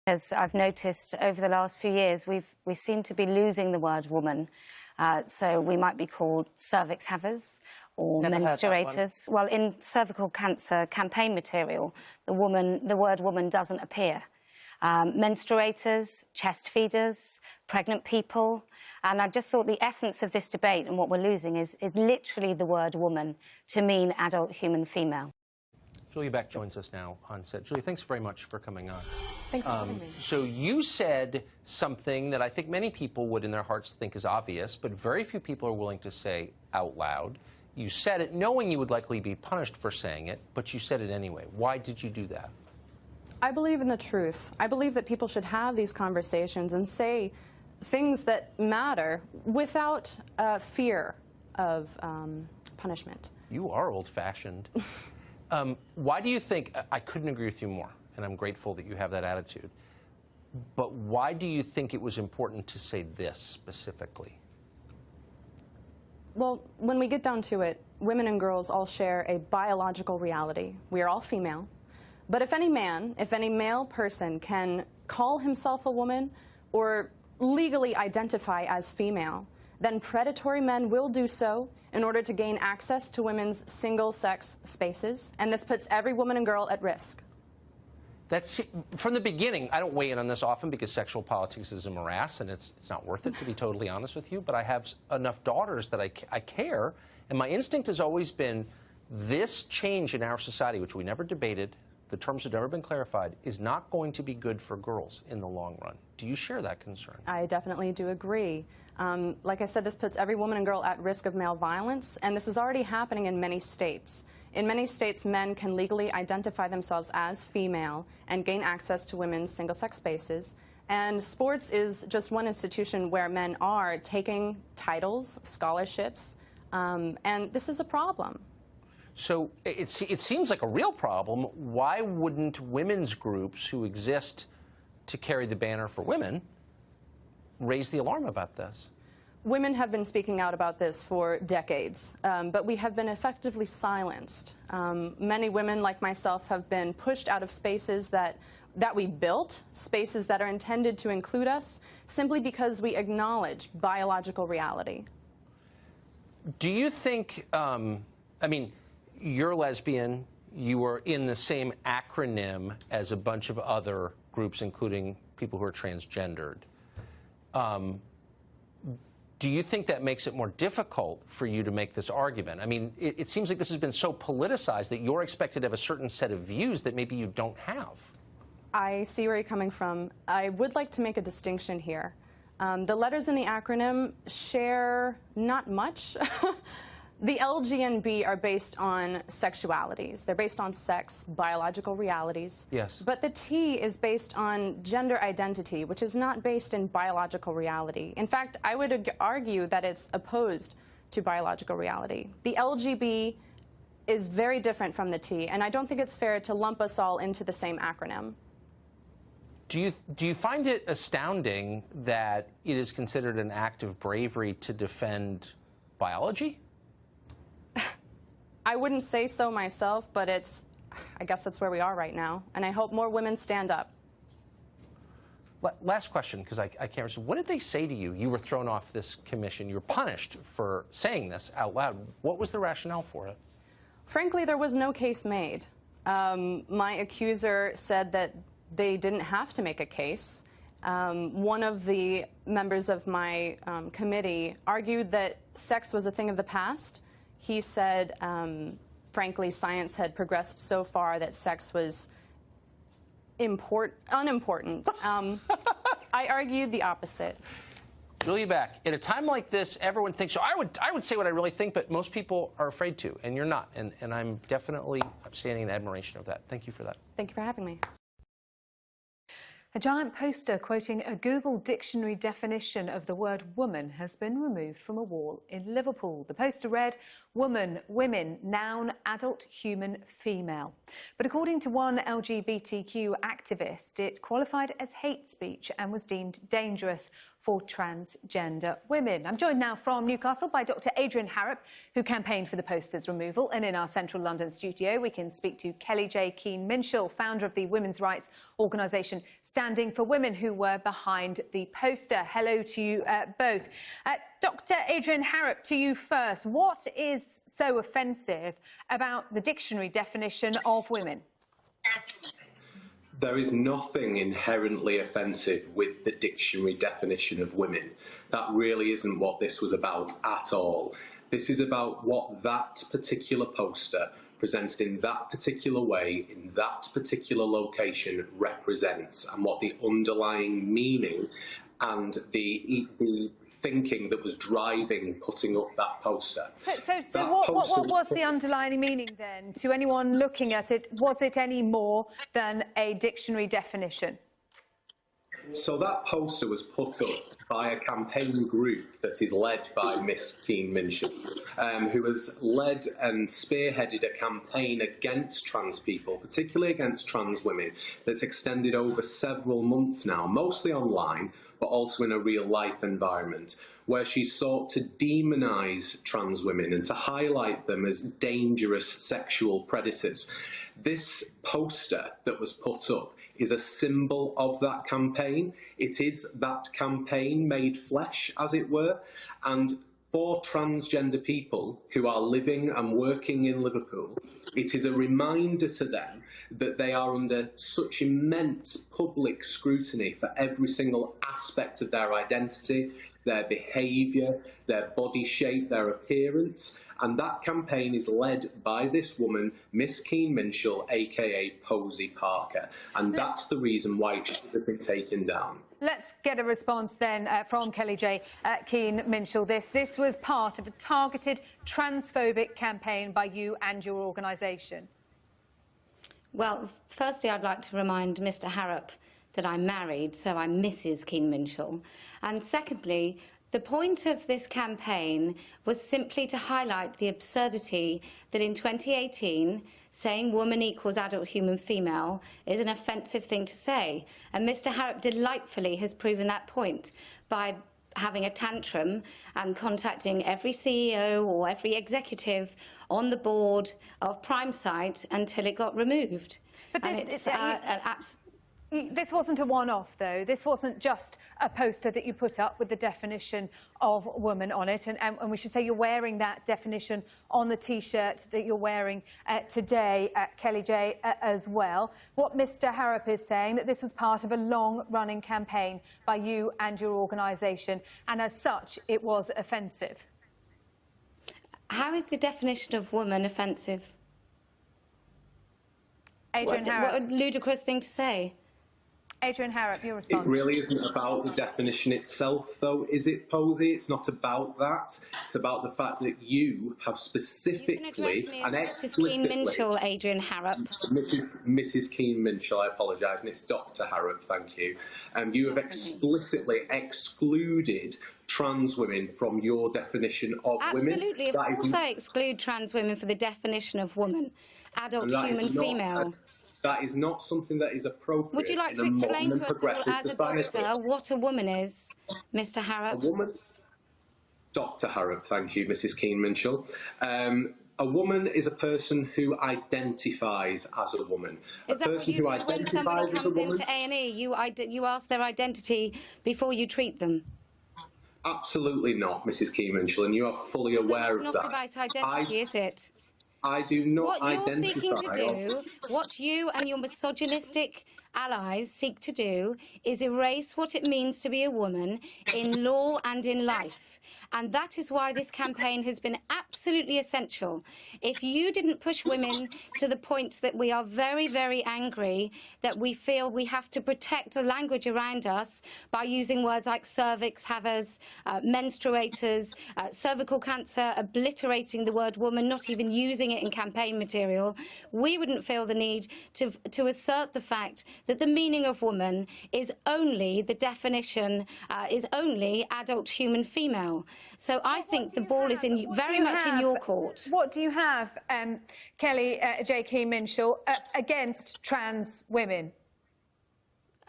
As I've noticed over the last few years, we seem to be losing the word woman. So we might be called cervix havers or Never menstruators. Well, in cervical cancer campaign material, the word woman doesn't appear. Menstruators, chest feeders, pregnant people. And I just thought the essence of this debate and what we're losing is literally the word woman to mean adult human female. Julia Beck joins us now on set. Julia, thanks very much for coming on. Thanks for having me. So you said something that I think many people would in their hearts think is obvious, but very few people are willing to say out loud. You said it knowing you would likely be punished for saying it, but you said it anyway. Why did you do that? I believe in the truth. I believe that people should have these conversations and say things that matter without fear of punishment. You are old-fashioned. Why do you think, I couldn't agree with you more, and I'm grateful that you have that attitude, but why do you think it was important to say this specifically? Well, when we get down to it, women and girls all share a biological reality. We are all female. But if any male person can call himself a woman or legally identify as female, then predatory men will do so in order to gain access to women's single-sex spaces, and this puts every woman and girl at risk. That's from the beginning. I don't weigh in on this often because sexual politics is a morass, and it's not worth it, to be totally honest with you. But I have enough daughters that I care, and my instinct has always been this change in our society, which we never debated, the terms have never been clarified, is not going to be good for girls in the long run. Do you share that concern? I definitely do agree. Like I said, this puts every woman and girl at risk of male violence, and this is already happening in many states. In many states, men can legally identify themselves as female and gain access to women's single-sex spaces. And sports is just one institution where men are taking titles, scholarships, and this is a problem. So it seems like a real problem. Why wouldn't women's groups who exist to carry the banner for women raise the alarm about this? Women have been speaking out about this for decades, but we have been effectively silenced. Many women, like myself, have been pushed out of spaces that we built, spaces that are intended to include us, simply because we acknowledge biological reality. Do you think, I mean, you're lesbian, you were in the same acronym as a bunch of other groups, including people who are transgendered. Do you think that makes it more difficult for you to make this argument? I mean, it seems like this has been so politicized that you're expected to have a certain set of views that maybe you don't have. I see where you're coming from. I would like to make a distinction here. The letters in the acronym share not much. The L, G, and B are based on sexualities. They're based on sex, biological realities. Yes. But the T is based on gender identity, which is not based in biological reality. In fact, I would argue that it's opposed to biological reality. The LGB is very different from the T, and I don't think it's fair to lump us all into the same acronym. Do you find it astounding that it is considered an act of bravery to defend biology? I wouldn't say so myself, but I guess that's where we are right now, and I hope more women stand up. Last question, because I can't remember. What did they say to you? You were thrown off this commission. You were punished for saying this out loud. What was the rationale for it? Frankly, there was no case made. My accuser said that they didn't have to make a case. One of the members of my committee argued that sex was a thing of the past. He said, frankly, science had progressed so far that sex was unimportant. I argued the opposite. Julia Beck, at a time like this, everyone thinks, so I would say what I really think, but most people are afraid to, and you're not. And I'm definitely standing in admiration of that. Thank you for that. Thank you for having me. A giant poster quoting a Google dictionary definition of the word woman has been removed from a wall in Liverpool. The poster read, woman, women, noun, adult, human, female. But according to one LGBTQ activist, it qualified as hate speech and was deemed dangerous for transgender women. I'm joined now from Newcastle by Dr. Adrian Harrop, who campaigned for the poster's removal. And in our central London studio, we can speak to Kelly J. Keane-Minshall, founder of the women's rights organisation standing for women who were behind the poster. Hello to you both. Dr. Adrian Harrop, to you first. What is so offensive about the dictionary definition of women? There is nothing inherently offensive with the dictionary definition of women. That really isn't what this was about at all. This is about what that particular poster, presented in that particular way, in that particular location, represents, and what the underlying meaning and the thinking that was driving putting up that poster. So what was the underlying meaning then? To anyone looking at it, was it any more than a dictionary definition? So that poster was put up by a campaign group that is led by Miss Keen Minshall, who has led and spearheaded a campaign against trans people, particularly against trans women, that's extended over several months now, mostly online, but also in a real-life environment, where she sought to demonise trans women and to highlight them as dangerous sexual predators. This poster that was put up is a symbol of that campaign. It is that campaign made flesh, as it were, and for transgender people who are living and working in Liverpool, it is a reminder to them that they are under such immense public scrutiny for every single aspect of their identity, their behaviour, their body shape, their appearance. And that campaign is led by this woman, Miss Keen Minshall, aka Posy Parker. And that's the reason why it should have been taken down. Let's get a response then from Kelly J. Keen Minshall. This was part of a targeted transphobic campaign by you and your organisation. Well, firstly, I'd like to remind Mr. Harrop that I'm married, so I'm Mrs. Keen Minshall. And secondly, the point of this campaign was simply to highlight the absurdity that in 2018, saying woman equals adult human female is an offensive thing to say. And Mr. Harrop delightfully has proven that point by having a tantrum and contacting every CEO or every executive on the board of PrimeSite until it got removed. But this wasn't a one-off, though. This wasn't just a poster that you put up with the definition of woman on it. And we should say you're wearing that definition on the T-shirt that you're wearing today, Kelly J, as well. What Mr. Harrop is saying, that this was part of a long-running campaign by you and your organisation, and as such, it was offensive. How is the definition of woman offensive? Adrian Harrop. What a ludicrous thing to say. Adrian Harrop, your response. It really isn't about the definition itself, though, is it, Posy? It's not about that. It's about the fact that you have specifically and explicitly... Mrs. Keen Minshall, Adrian Harrop. Mrs. Keen Minshall, I apologise, and it's Dr. Harrop, thank you. You have explicitly excluded trans women from your definition of women. Absolutely, of course I exclude trans women for the definition of woman, adult human female. That is not something that is appropriate. Would you like to explain to us, as a doctor, what a woman is, Mr. Harrop? A woman? Dr. Harrop, thank you, Mrs. Keen Minshall. A woman is a person who identifies as a woman. Is that what you do when somebody comes into A&E? You ask their identity before you treat them? Absolutely not, Mrs. Keen Minshall, and you are fully aware of that. It's not about identity, is it? I do not identify... What you're seeking to do, what you and your misogynistic allies seek to do, is erase what it means to be a woman in law and in life. And that is why this campaign has been absolutely essential. If you didn't push women to the point that we are very, very angry, that we feel we have to protect the language around us by using words like cervix havers, menstruators, cervical cancer, obliterating the word woman, not even using it in campaign material, we wouldn't feel the need to assert the fact that the meaning of woman is only, the definition is only adult human female. So I think the ball is very much in your court. What do you have, Kelly J. Keen Minshall, against trans women?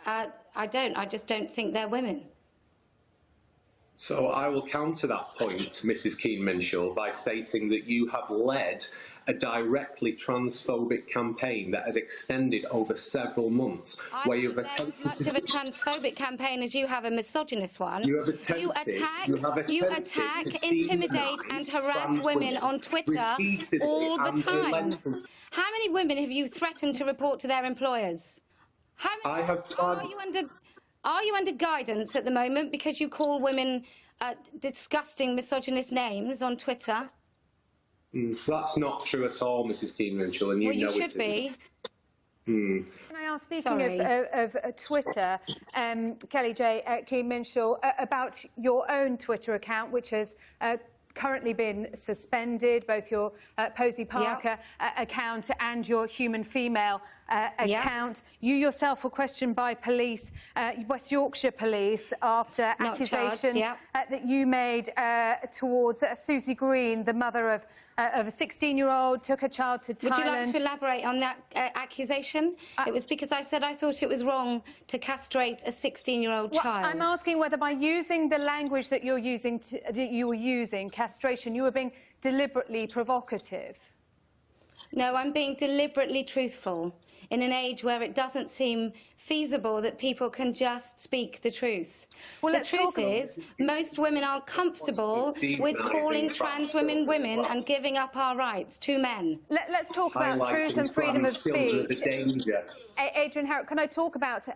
I don't. I just don't think they're women. So I will counter that point, Mrs. Keane-Minshall, by stating that you have led a directly transphobic campaign that has extended over several months, where you've attempted as much of a transphobic campaign as you have a misogynist one. You have attempted, You attack, intimidate and harass women on Twitter all the time. How many women have you threatened to report to their employers? How many, are you under guidance at the moment because you call women disgusting misogynist names on Twitter? That's not true at all, Mrs. Keane-Minshall, and you know it should be. Can I ask, speaking of Twitter, Kelly J. Keane-Minshall, about your own Twitter account, which has currently been suspended, both your Posey Parker account and your Human Female account. You yourself were questioned by police, West Yorkshire Police, after accusations that you made towards Susie Green, the mother of a 16-year-old, took a child to Thailand. Would you like to elaborate on that accusation? It was because I said I thought it was wrong to castrate a 16-year-old child. I'm asking whether by using the language that you're using, that you were using, castration, you were being deliberately provocative. No, I'm being deliberately truthful in an age where it doesn't seem feasible that people can just speak the truth. Well, the truth is, most women aren't comfortable with calling trans women women and giving up our rights to men. Let's talk about truth and freedom of speech. Adrian Harrop, can I talk about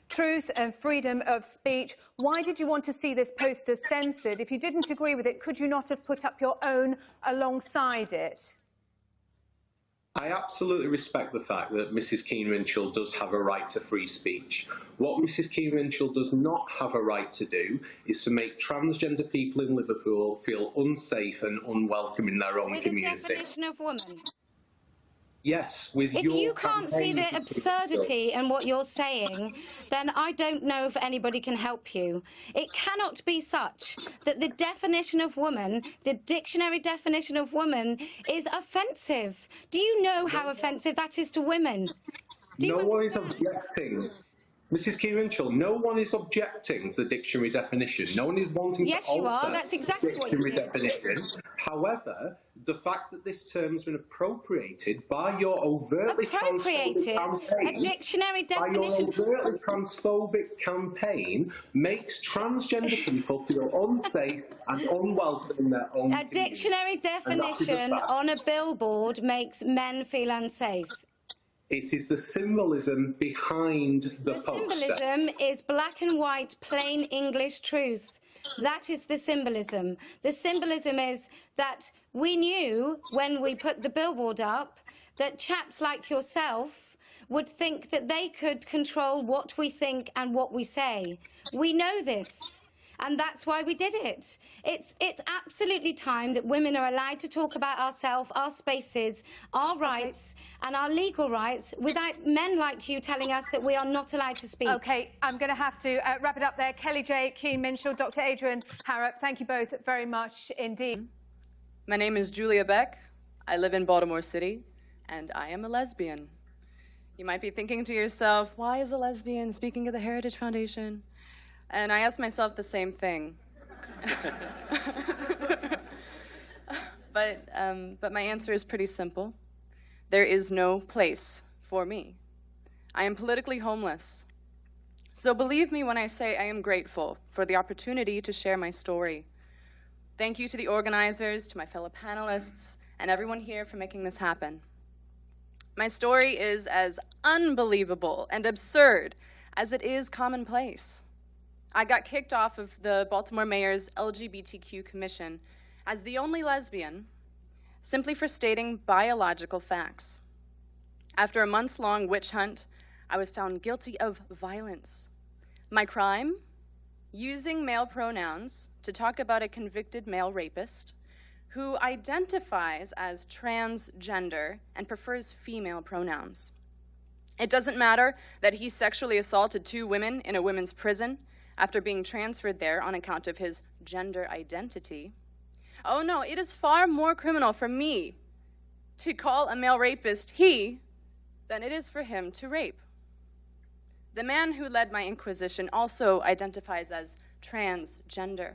truth and freedom of speech? Why did you want to see this poster censored? If you didn't agree with it, could you not have put up your own alongside it? I absolutely respect the fact that Mrs. Keane-Minshall does have a right to free speech. What Mrs. Keane-Minshall does not have a right to do is to make transgender people in Liverpool feel unsafe and unwelcome in their own community. With the definition of woman. Yes, with if your you can't see the absurdity in what you're saying, then I don't know if anybody can help you. It cannot be such that the definition of woman, the dictionary definition of woman, is offensive. Do you know how offensive that is to women? No one is objecting. Mrs. Keane-Minshall, no one is objecting to the dictionary definition. No one is wanting to alter you are. That's exactly the dictionary definition. However, the fact that this term has been appropriated by your overtly transphobic campaign, a dictionary definition. By your overtly transphobic campaign makes transgender people feel unsafe and unwelcome in their own community. A dictionary definition on a billboard makes men feel unsafe. It is the symbolism behind the poster. The symbolism is black and white, plain English truth. That is the symbolism. The symbolism is that we knew when we put the billboard up that chaps like yourself would think that they could control what we think and what we say. We know this. And that's why we did it. It's absolutely time that women are allowed to talk about ourselves, our spaces, our rights and our legal rights without men like you telling us that we are not allowed to speak. OK, I'm going to have to wrap it up there. Kelly J. Keane-Minshall, Dr. Adrian Harrop, thank you both very much indeed. My name is Julia Beck. I live in Baltimore City, and I am a lesbian. You might be thinking to yourself, why is a lesbian speaking at the Heritage Foundation? And I asked myself the same thing. But my answer is pretty simple. There is no place for me. I am politically homeless. So believe me when I say I am grateful for the opportunity to share my story. Thank you to the organizers, to my fellow panelists, and everyone here for making this happen. My story is as unbelievable and absurd as it is commonplace. I got kicked off of the Baltimore Mayor's LGBTQ Commission as the only lesbian, simply for stating biological facts. After a months-long witch hunt, I was found guilty of violence. My crime? Using male pronouns to talk about a convicted male rapist who identifies as transgender and prefers female pronouns. It doesn't matter that he sexually assaulted 2 women in a women's prison after being transferred there on account of his gender identity. Oh no, it is far more criminal for me to call a male rapist he than it is for him to rape. The man who led my inquisition also identifies as transgender.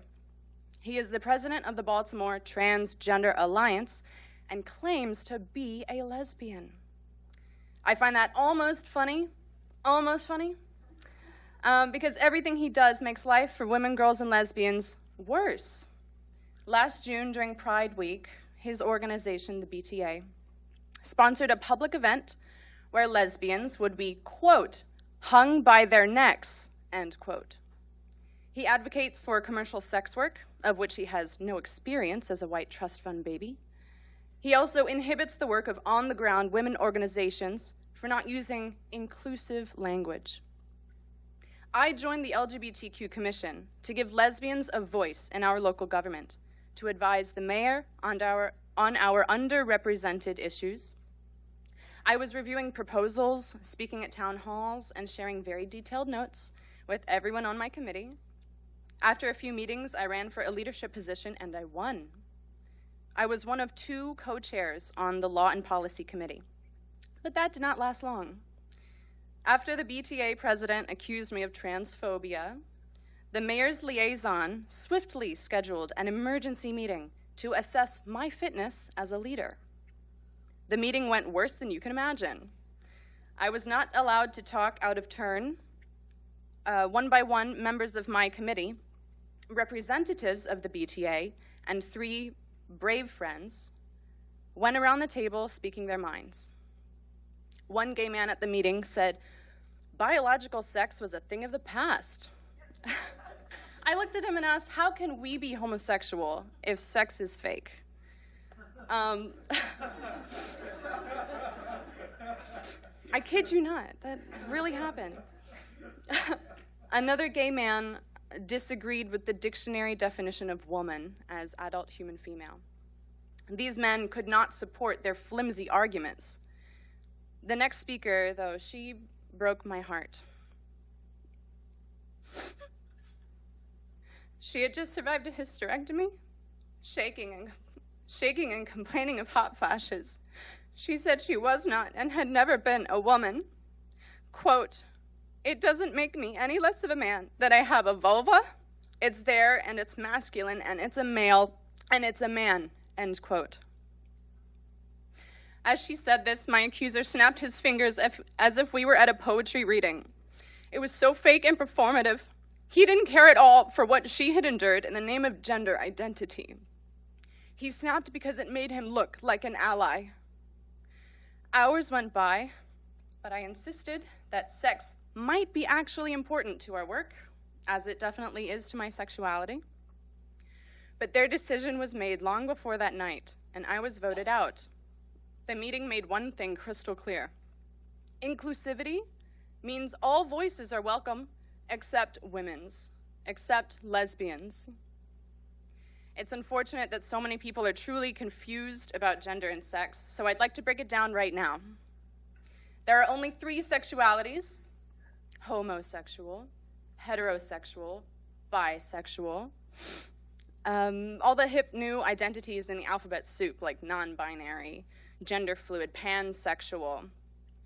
He is the president of the Baltimore Transgender Alliance and claims to be a lesbian. I find that almost funny, because everything he does makes life for women, girls, and lesbians worse. Last June, during Pride Week, his organization, the BTA, sponsored a public event where lesbians would be, quote, hung by their necks, end quote. He advocates for commercial sex work, of which he has no experience as a white trust fund baby. He also inhibits the work of on-the-ground women organizations for not using inclusive language. I joined the LGBTQ Commission to give lesbians a voice in our local government, to advise the mayor on our underrepresented issues. I was reviewing proposals, speaking at town halls, and sharing very detailed notes with everyone on my committee. After a few meetings, I ran for a leadership position, and I won. I was one of 2 co-chairs on the Law and Policy Committee. But that did not last long. After the BTA president accused me of transphobia, the mayor's liaison swiftly scheduled an emergency meeting to assess my fitness as a leader. The meeting went worse than you can imagine. I was not allowed to talk out of turn. One by one, members of my committee, representatives of the BTA, and 3 brave friends went around the table speaking their minds. One gay man at the meeting said, "Biological sex was a thing of the past." I looked at him and asked, how can we be homosexual if sex is fake? I kid you not, that really happened. Another gay man disagreed with the dictionary definition of woman as adult human female. These men could not support their flimsy arguments. The next speaker, though, she broke my heart. She had just survived a hysterectomy, shaking and complaining of hot flashes. She said she was not and had never been a woman. Quote, "It doesn't make me any less of a man that I have a vulva. It's there and it's masculine and it's a male and it's a man," end quote. As she said this, my accuser snapped his fingers as if we were at a poetry reading. It was so fake and performative. He didn't care at all for what she had endured in the name of gender identity. He snapped because it made him look like an ally. Hours went by, but I insisted that sex might be actually important to our work, as it definitely is to my sexuality. But their decision was made long before that night, and I was voted out. The meeting made one thing crystal clear. Inclusivity means all voices are welcome except women's, except lesbians. It's unfortunate that so many people are truly confused about gender and sex, so I'd like to break it down right now. There are only 3 sexualities: homosexual, heterosexual, bisexual. All the hip new identities in the alphabet soup, like non-binary, gender fluid, pansexual,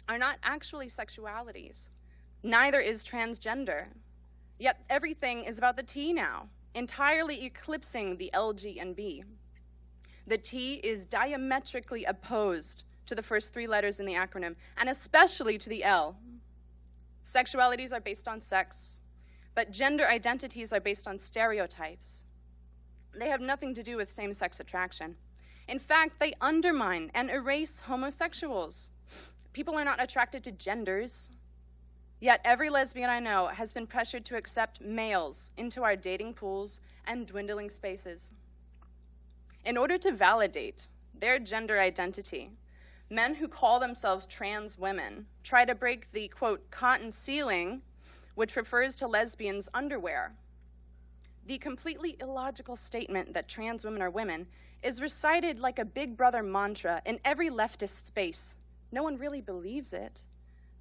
are not actually sexualities. Neither is transgender. Yet everything is about the T now, entirely eclipsing the L, G, and B. The T is diametrically opposed to the first 3 letters in the acronym, and especially to the L. Sexualities are based on sex, but gender identities are based on stereotypes. They have nothing to do with same-sex attraction. In fact, they undermine and erase homosexuals. People are not attracted to genders. Yet every lesbian I know has been pressured to accept males into our dating pools and dwindling spaces. In order to validate their gender identity, men who call themselves trans women try to break the, quote, cotton ceiling, which refers to lesbians' underwear. The completely illogical statement that trans women are women is recited like a Big Brother mantra in every leftist space. No one really believes it,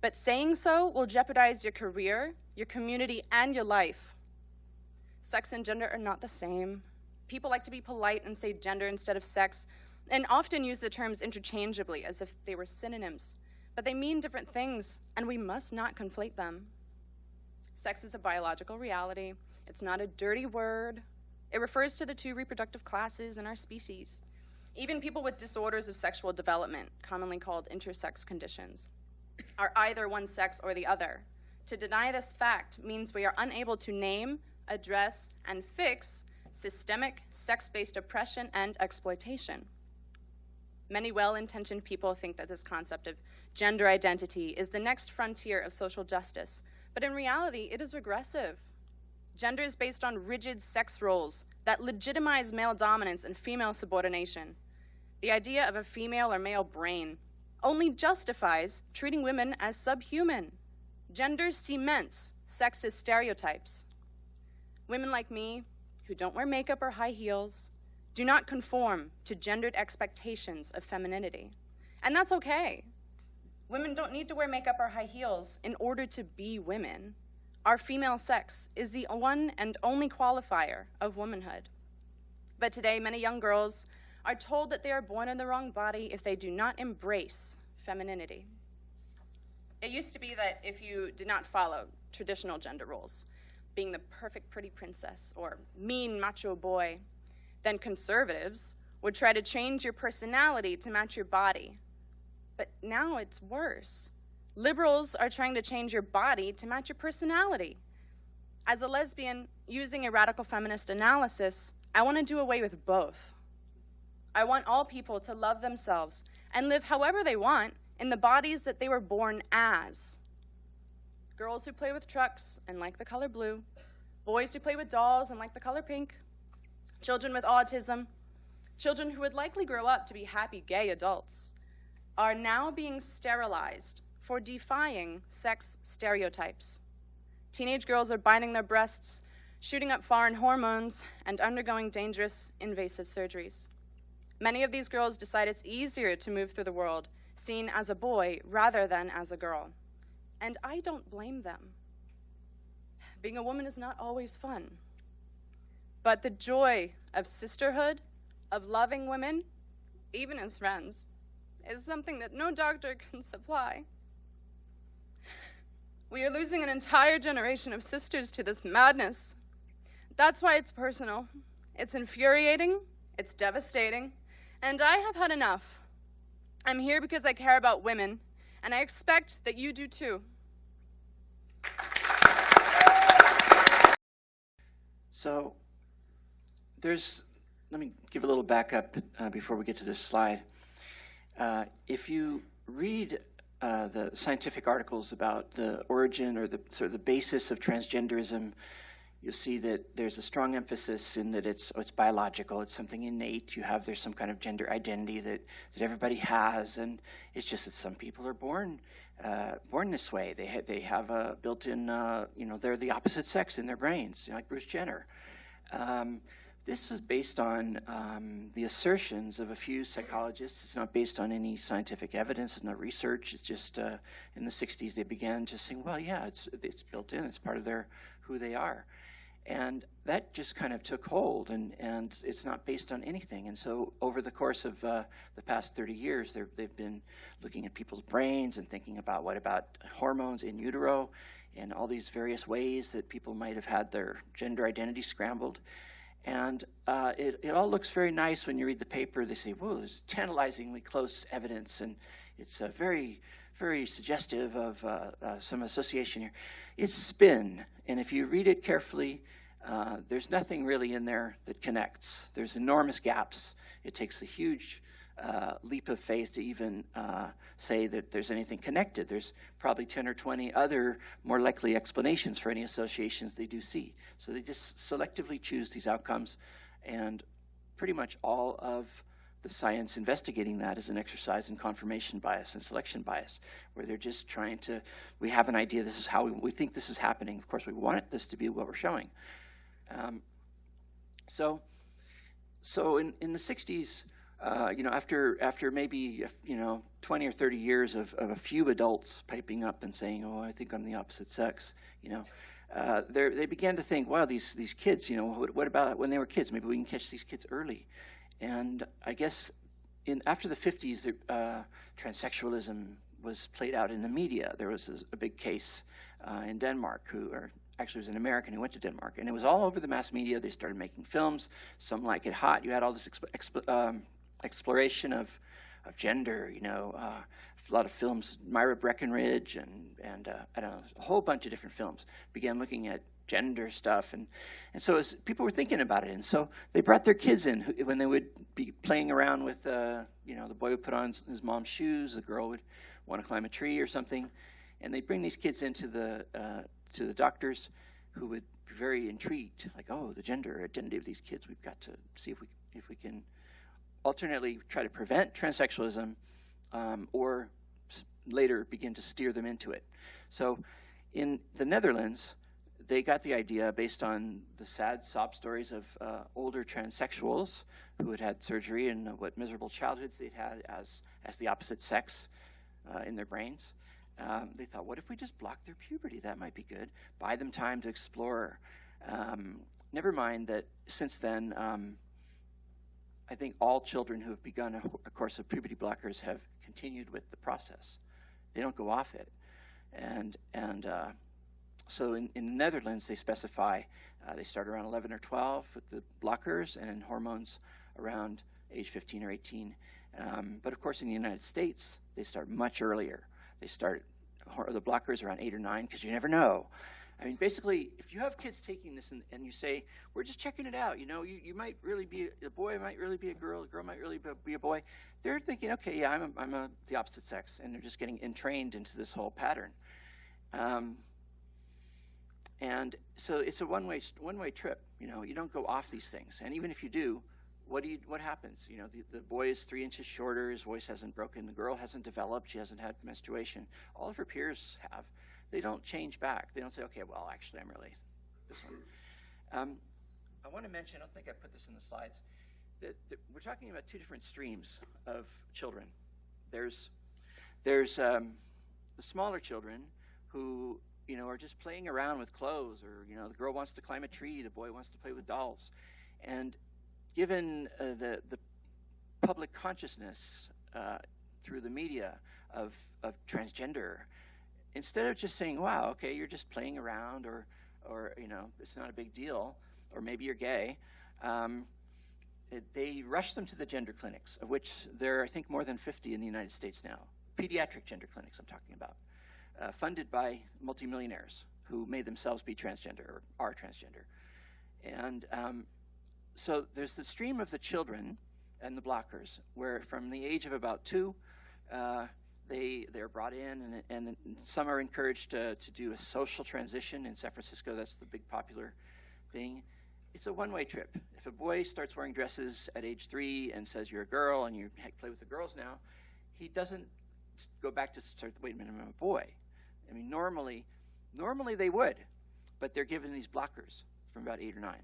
but saying so will jeopardize your career, your community, and your life. Sex and gender are not the same. People like to be polite and say gender instead of sex, and often use the terms interchangeably as if they were synonyms, but they mean different things, and we must not conflate them. Sex is a biological reality. It's not a dirty word. It refers to the two reproductive classes in our species. Even people with disorders of sexual development, commonly called intersex conditions, are either one sex or the other. To deny this fact means we are unable to name, address, and fix systemic sex-based oppression and exploitation. Many well-intentioned people think that this concept of gender identity is the next frontier of social justice, but in reality, it is regressive. Gender is based on rigid sex roles that legitimize male dominance and female subordination. The idea of a female or male brain only justifies treating women as subhuman. Gender cements sexist stereotypes. Women like me, who don't wear makeup or high heels, do not conform to gendered expectations of femininity. And that's okay. Women don't need to wear makeup or high heels in order to be women. Our female sex is the one and only qualifier of womanhood. But today, many young girls are told that they are born in the wrong body if they do not embrace femininity. It used to be that if you did not follow traditional gender roles, being the perfect pretty princess or mean macho boy, then conservatives would try to change your personality to match your body. But now it's worse. Liberals are trying to change your body to match your personality. As a lesbian, using a radical feminist analysis, I want to do away with both. I want all people to love themselves and live however they want in the bodies that they were born as. Girls who play with trucks and like the color blue, boys who play with dolls and like the color pink, children with autism, children who would likely grow up to be happy gay adults, are now being sterilized for defying sex stereotypes. Teenage girls are binding their breasts, shooting up foreign hormones, and undergoing dangerous, invasive surgeries. Many of these girls decide it's easier to move through the world seen as a boy rather than as a girl. And I don't blame them. Being a woman is not always fun. But the joy of sisterhood, of loving women, even as friends, is something that no doctor can supply. We are losing an entire generation of sisters to this madness. That's why it's personal. It's infuriating, it's devastating, and I have had enough. I'm here because I care about women, and I expect that you do too. So let me give a little backup before we get to this slide. If you read the scientific articles about the origin or the sort of the basis of transgenderism, you'll see that there's a strong emphasis in that it's biological, it's something innate. There's some kind of gender identity that everybody has, and it's just that some people are born this way. They have a built-in, they're the opposite sex in their brains, like Bruce Jenner. This is based on the assertions of a few psychologists. It's not based on any scientific evidence, it's not research. It's just in the 60s they began just saying, well, yeah, it's built in, it's part of who they are. And that just kind of took hold, and it's not based on anything. And so over the course of the past 30 years, they've been looking at people's brains and thinking about what about hormones in utero and all these various ways that people might have had their gender identity scrambled. And it all looks very nice when you read the paper. They say, whoa, there's tantalizingly close evidence, and it's very, very suggestive of some association here. It's spin, and if you read it carefully, there's nothing really in there that connects. There's enormous gaps. It takes a huge leap of faith to even say that there's anything connected. There's probably 10 or 20 other more likely explanations for any associations they do see. So they just selectively choose these outcomes, and pretty much all of the science investigating that is an exercise in confirmation bias and selection bias, where they're just trying to, we have an idea, this is how we think this is happening. Of course, we want this to be what we're showing. So in the 60s, after maybe 20 or 30 years of a few adults piping up and saying, "Oh, I think I'm the opposite sex," they began to think, "Wow, these kids, what about when they were kids? Maybe we can catch these kids early." And I guess after the 50s, transsexualism was played out in the media. There was a big case in Denmark, actually was an American who went to Denmark, and it was all over the mass media. They started making films, Some Like It Hot. You had all this exploration of gender, you know, a lot of films, Myra Breckinridge and I don't know, a whole bunch of different films began looking at gender stuff, and so as people were thinking about it, and so they brought their kids in when they would be playing around with, you know, the boy would put on his mom's shoes, the girl would want to climb a tree or something, and they'd bring these kids into to the doctors, who would be very intrigued, like, oh, the gender identity of these kids, we've got to see if we can alternately try to prevent transsexualism, or later begin to steer them into it. So in the Netherlands, they got the idea based on the sad sob stories of older transsexuals who had had surgery and what miserable childhoods they'd had as the opposite sex in their brains. They thought, what if we just block their puberty? That might be good. Buy them time to explore. Never mind that since then, I think all children who have begun a course of puberty blockers have continued with the process. They don't go off it. And so in the Netherlands, they specify, they start around 11 or 12 with the blockers, and in hormones around age 15 or 18. But of course, in the United States, they start much earlier. They start the blockers around 8 or 9, because you never know. I mean, basically, if you have kids taking this and you say, we're just checking it out, you know, you might really be a boy, might really be a girl might really be a boy, they're thinking, okay, yeah, I'm the opposite sex, and they're just getting entrained into this whole pattern. And so it's a one-way trip. You know, you don't go off these things, and even if you do, what happens? You know, the boy is 3 inches shorter, his voice hasn't broken, the girl hasn't developed, she hasn't had menstruation. All of her peers have. They don't change back. They don't say, okay, well, actually, I'm really this one. I want to mention, I don't think I put this in the slides, that we're talking about 2 different streams of children. There's the smaller children who, you know, are just playing around with clothes, or, you know, the girl wants to climb a tree, the boy wants to play with dolls. And given the public consciousness through the media of transgender, instead of just saying, wow, okay, you're just playing around, or you know, it's not a big deal, or maybe you're gay, they rush them to the gender clinics, of which there are, I think, more than 50 in the United States now. Pediatric gender clinics I'm talking about, funded by multimillionaires who may themselves be transgender or are transgender. And so there's the stream of the children and the blockers, where from the age of about 2, they're brought in, and some are encouraged to do a social transition. In San Francisco, that's the big popular thing. It's a one-way trip. If a boy starts wearing dresses at age 3 and says you're a girl and you play with the girls now, he doesn't go back to start, wait a minute, I'm a boy. I mean, normally they would, but they're given these blockers from about 8 or 9,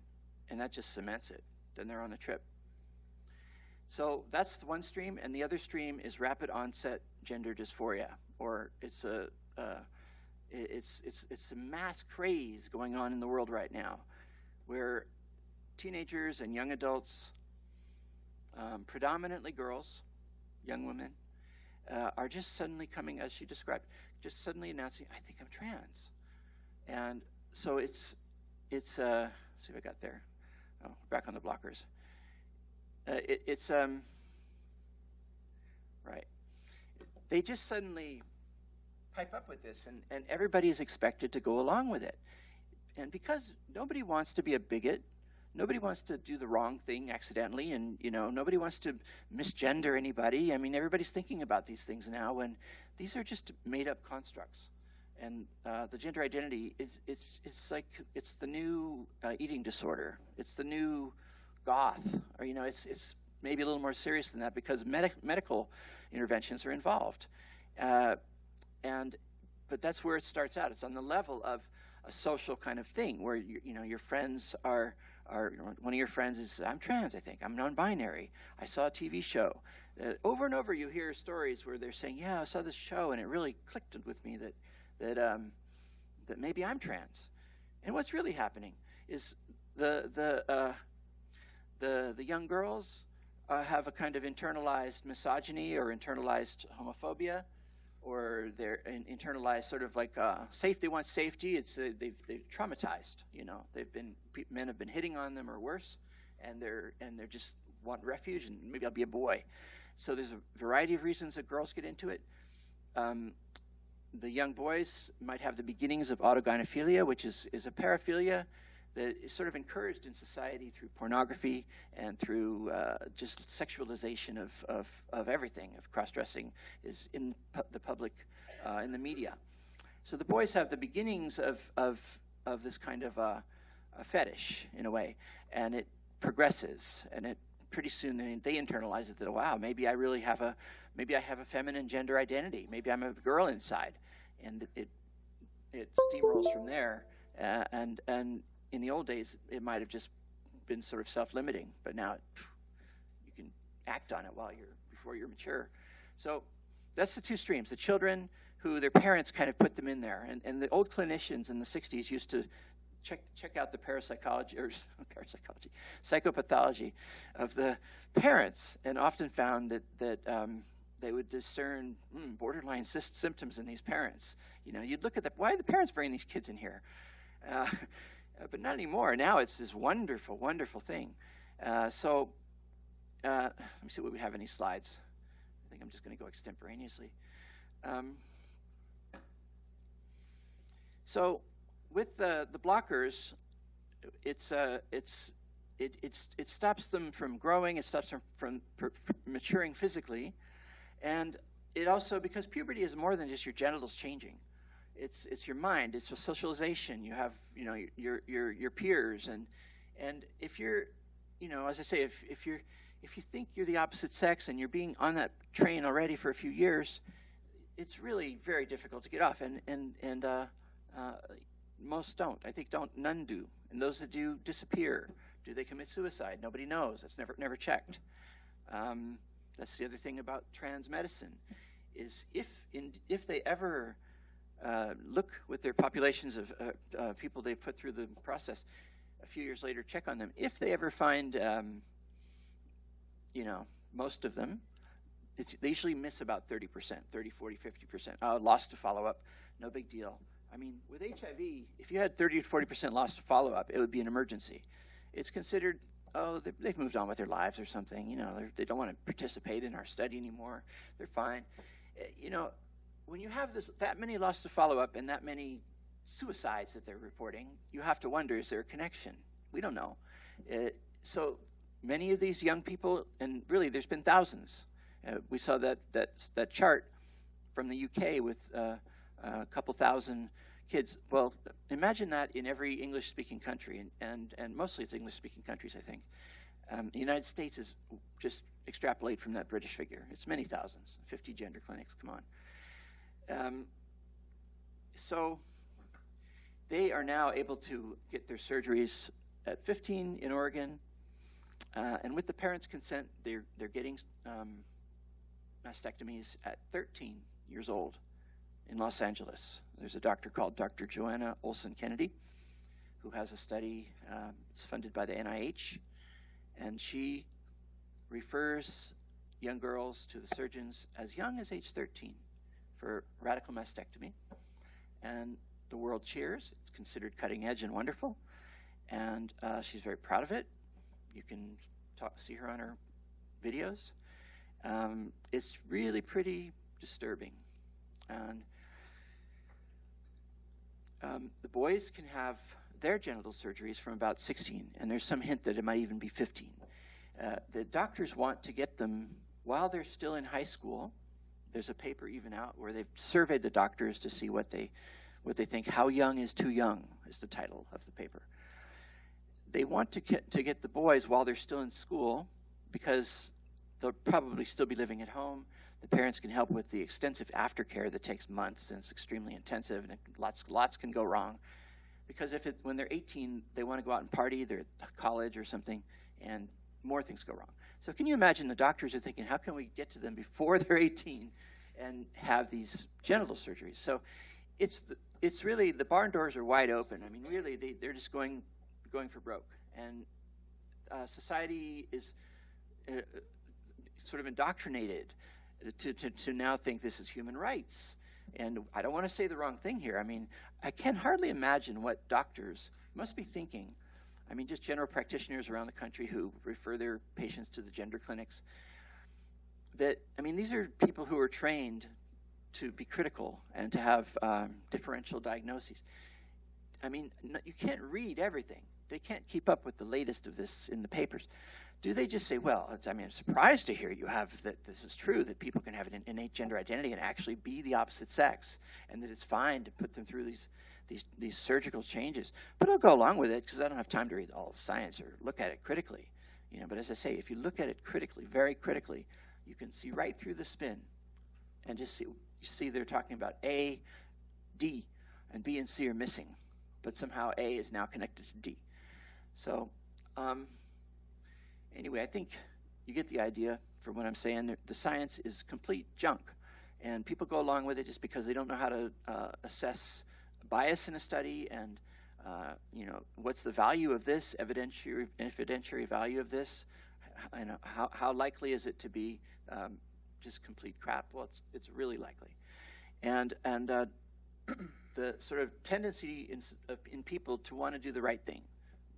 and that just cements it. Then they're on the trip. So that's the one stream, and the other stream is rapid onset gender dysphoria, or it's a mass craze going on in the world right now, where teenagers and young adults, predominantly girls, young women, are just suddenly coming, as she described, just suddenly announcing, I think I'm trans. And so it's let's see if I got there. Oh, back on the blockers. Right. They just suddenly pipe up with this, and everybody is expected to go along with it. And because nobody wants to be a bigot, nobody wants to do the wrong thing accidentally, and, you know, nobody wants to misgender anybody. I mean, everybody's thinking about these things now, and these are just made-up constructs. And the gender identity it's like it's the new eating disorder. It's the new goth, or, you know, it's maybe a little more serious than that, because medical interventions are involved. But that's where it starts out. It's on the level of a social kind of thing, where you know, your friends are you know, one of your friends is, I'm trans, I think, I'm non-binary, I saw a TV show. Over and over you hear stories where they're saying, yeah, I saw this show and it really clicked with me that maybe I'm trans. And what's really happening is the young girls have a kind of internalized misogyny or internalized homophobia, or they're internalized sort of like safe. They want safety. It's they've traumatized. You know, men have been hitting on them or worse, and they're just want refuge, and maybe I'll be a boy. So there's a variety of reasons that girls get into it. The young boys might have the beginnings of autogynephilia, which is a paraphilia that is sort of encouraged in society through pornography and through just sexualization of everything. Of cross-dressing is in the public, in the media. So the boys have the beginnings of this kind of a fetish in a way, and it progresses, and it pretty soon they internalize it that, wow, maybe I have a feminine gender identity. Maybe I'm a girl inside, and it steamrolls from there. And in the old days, it might have just been sort of self-limiting, but now you can act on it before you're mature. So that's the two streams: the children who their parents kind of put them in there, and the old clinicians in the 60s used to check out the psychopathology of the parents, and often found that they would discern borderline symptoms in these parents. You know, you'd look at why are the parents bringing these kids in here? But not anymore. Now it's this wonderful, wonderful thing. Let me see what we have. Any slides? I think I'm just going to go extemporaneously. So with the blockers, it stops them from growing. It stops them from maturing physically, and it also, because puberty is more than just your genitals changing. It's your mind. It's a socialization. You have, you know, your peers, and if you're, you know, as I say, if you think you're the opposite sex and you're being on that train already for a few years, it's really very difficult to get off. And most don't. I think none do. And those that do disappear. Do they commit suicide? Nobody knows. That's never checked. That's the other thing about trans medicine, is if they ever look with their populations of people they've put through the process, a few years later check on them. If they ever find, you know, most of them, they usually miss about 30%, 30, 40, 50%. Lost to follow-up, no big deal. I mean, with HIV, if you had 30 to 40% lost to follow-up, it would be an emergency. It's considered, oh, they've moved on with their lives or something. You know, they don't want to participate in our study anymore. They're fine. You know, when you have that many lost to follow-up and that many suicides that they're reporting, you have to wonder, is there a connection? We don't know. So many of these young people, and really there's been thousands. We saw that chart from the UK with a couple thousand kids. Well, imagine that in every English-speaking country, and mostly it's English-speaking countries, I think. The United States is just extrapolate from that British figure. It's many thousands, 50 gender clinics, come on. So they are now able to get their surgeries at 15 in Oregon, and with the parents' consent, they're getting mastectomies at 13 years old in Los Angeles. There's a doctor called Dr. Joanna Olson Kennedy, who has a study. It's funded by the NIH, and she refers young girls to the surgeons as young as age 13 for radical mastectomy, and the world cheers. It's considered cutting edge and wonderful, and she's very proud of it. You can see her on her videos. It's really pretty disturbing. And the boys can have their genital surgeries from about 16, and there's some hint that it might even be 15. The doctors want to get them while they're still in high school. There's a paper even out where they've surveyed the doctors to see what they think. How young is too young is the title of the paper. They want to get the boys while they're still in school, because they'll probably still be living at home. The parents can help with the extensive aftercare that takes months, and it's extremely intensive, and lots can go wrong. Because when they're 18, they want to go out and party, they're at college or something, and more things go wrong. So can you imagine the doctors are thinking, how can we get to them before they're 18 and have these genital surgeries? So it's really, the barn doors are wide open. I mean, really, they're just going for broke. And society is sort of indoctrinated to now think this is human rights. And I don't want to say the wrong thing here. I mean, I can hardly imagine what doctors must be thinking. I mean, just general practitioners around the country who refer their patients to the gender clinics. That, I mean, these are people who are trained to be critical and to have differential diagnoses. I mean, you can't read everything. They can't keep up with the latest of this in the papers. Do they just say, well, I mean, I'm surprised to hear you have that this is true, that people can have an innate gender identity and actually be the opposite sex, and that it's fine to put them through these surgical changes. But I'll go along with it because I don't have time to read all the science or look at it critically. You know, but as I say, if you look at it critically, very critically, you can see right through the spin and just see they're talking about A, D, and B and C are missing. But somehow A is now connected to D. So anyway, I think you get the idea from what I'm saying. The science is complete junk. And people go along with it just because they don't know how to assess bias in a study and, you know, what's the value of this, evidentiary value of this, and how likely is it to be just complete crap? Well, it's really likely. And the sort of tendency in people to want to do the right thing,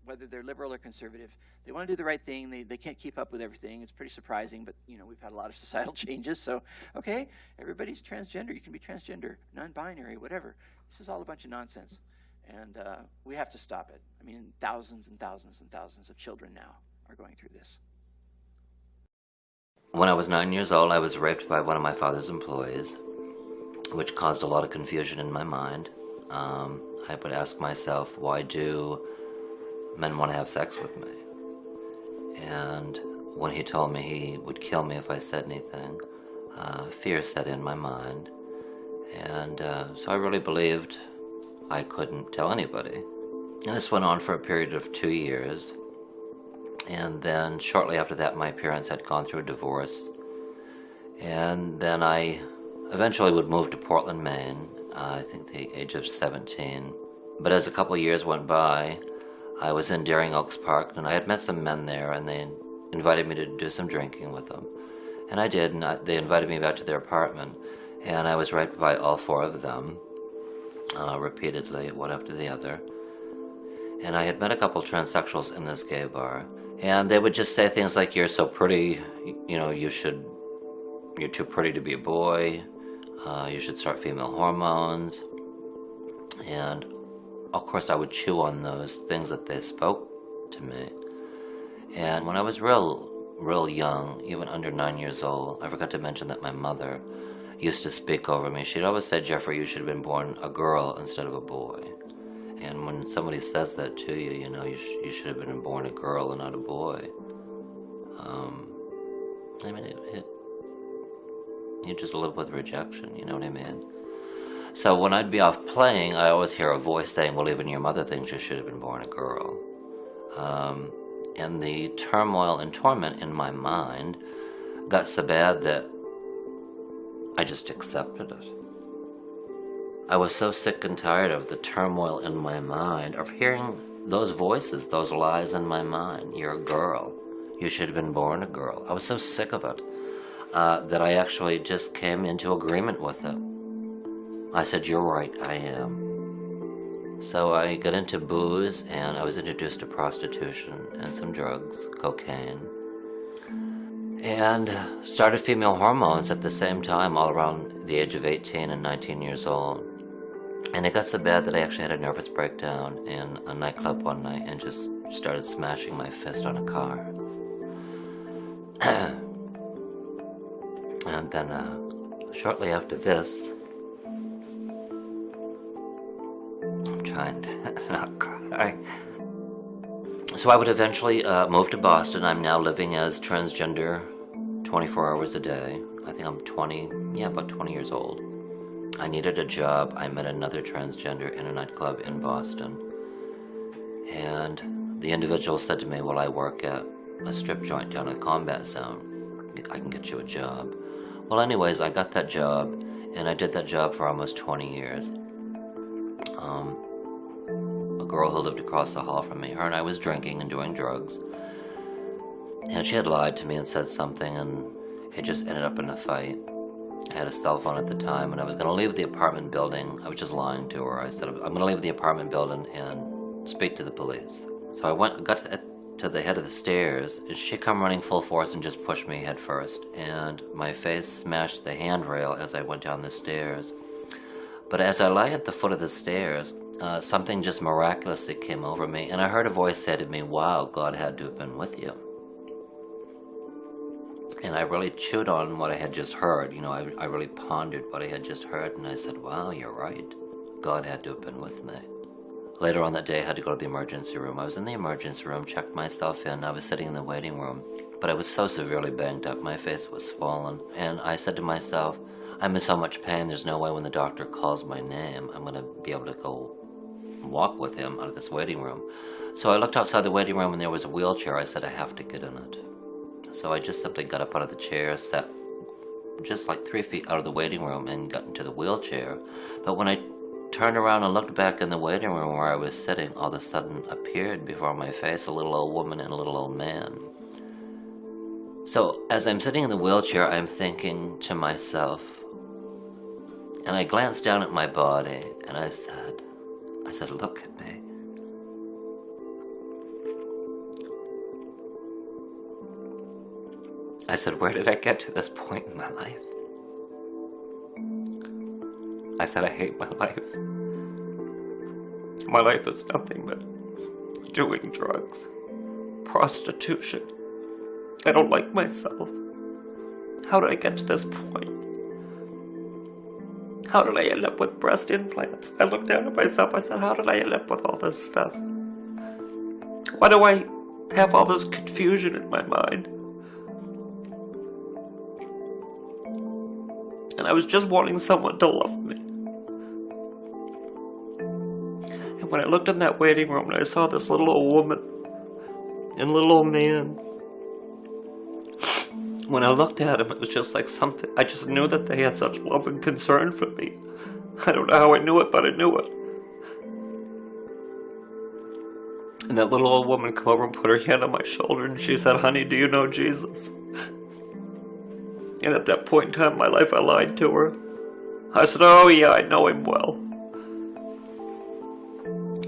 whether they're liberal or conservative, they want to do the right thing. They can't keep up with everything. It's pretty surprising, but you know, we've had a lot of societal changes. So, okay, everybody's transgender. You can be transgender, non-binary, whatever. This is all a bunch of nonsense, and we have to stop it. I mean, thousands and thousands and thousands of children now are going through this. When I was 9 years old, I was raped by one of my father's employees, which caused a lot of confusion in my mind. I would ask myself, why do men want to have sex with me? And when he told me he would kill me if I said anything, fear set in my mind. And so I really believed I couldn't tell anybody. And this went on for a period of 2 years. And then shortly after that, my parents had gone through a divorce. And then I eventually would move to Portland, Maine, I think the age of 17. But as a couple of years went by, I was in Daring Oaks Park, and I had met some men there, and they invited me to do some drinking with them. And I did, and they invited me back to their apartment, and I was raped by all four of them, repeatedly, one after the other. And I had met a couple transsexuals in this gay bar, and they would just say things like, you're so pretty, you know, you're too pretty to be a boy, you should start female hormones. And of course I would chew on those things that they spoke to me. And when I was real young, even under 9 years old, I forgot to mention that my mother used to speak over me. She'd always said, Jeffrey, you should have been born a girl instead of a boy. And when somebody says that to you, you know, you should have been born a girl and not a boy. I mean, you just live with rejection, you know what I mean? So when I'd be off playing, I always hear a voice saying, well, even your mother thinks you should have been born a girl. And the turmoil and torment in my mind got so bad that I just accepted it. I was so sick and tired of the turmoil in my mind, of hearing those voices, those lies in my mind. You're a girl. You should have been born a girl. I was so sick of it that I actually just came into agreement with it. I said, you're right, I am. So I got into booze, and I was introduced to prostitution and some drugs, cocaine, and started female hormones at the same time, all around the age of 18 and 19 years old. And it got so bad that I actually had a nervous breakdown in a nightclub one night and just started smashing my fist on a car. And then shortly after this, I'm trying to not cry. So I would eventually move to Boston. I'm now living as transgender 24 hours a day. I think I'm about 20 years old. I needed a job. I met another transgender in a nightclub in Boston. And the individual said to me, well, I work at a strip joint down in the combat zone. I can get you a job. Well, anyways, I got that job, and I did that job for almost 20 years. A girl who lived across the hall from me, her and I was drinking and doing drugs. And she had lied to me and said something, and it just ended up in a fight. I had a cell phone at the time, and I was going to leave the apartment building. I was just lying to her. I said, I'm going to leave the apartment building and speak to the police. So I got to the head of the stairs, and she come running full force and just pushed me head first. And my face smashed the handrail as I went down the stairs. But as I lay at the foot of the stairs, something just miraculously came over me, and I heard a voice say to me, wow, God had to have been with you. And I really chewed on what I had just heard. You know, I really pondered what I had just heard, and I said, wow, you're right. God had to have been with me. Later on that day, I had to go to the emergency room. I was in the emergency room, checked myself in. I was sitting in the waiting room, but I was so severely banged up. My face was swollen, and I said to myself, I'm in so much pain, there's no way when the doctor calls my name, I'm going to be able to go walk with him out of this waiting room. So I looked outside the waiting room, and there was a wheelchair. I said, I have to get in it. So I just simply got up out of the chair, sat just like 3 feet out of the waiting room and got into the wheelchair. But when I turned around and looked back in the waiting room where I was sitting, all of a sudden appeared before my face a little old woman and a little old man. So as I'm sitting in the wheelchair, I'm thinking to myself, and I glanced down at my body, and I said, look at me. I said, where did I get to this point in my life? I said, I hate my life. My life is nothing but doing drugs, prostitution. I don't like myself. How did I get to this point? How did I end up with breast implants? I looked down at myself, I said, how did I end up with all this stuff? Why do I have all this confusion in my mind? And I was just wanting someone to love me. And when I looked in that waiting room and I saw this little old woman and little old man, when I looked at him, it was just like something, I just knew that they had such love and concern for me. I don't know how I knew it, but I knew it. And that little old woman came over and put her hand on my shoulder, and she said, honey, do you know Jesus? And at that point in time in my life, I lied to her. I said, oh yeah, I know him well.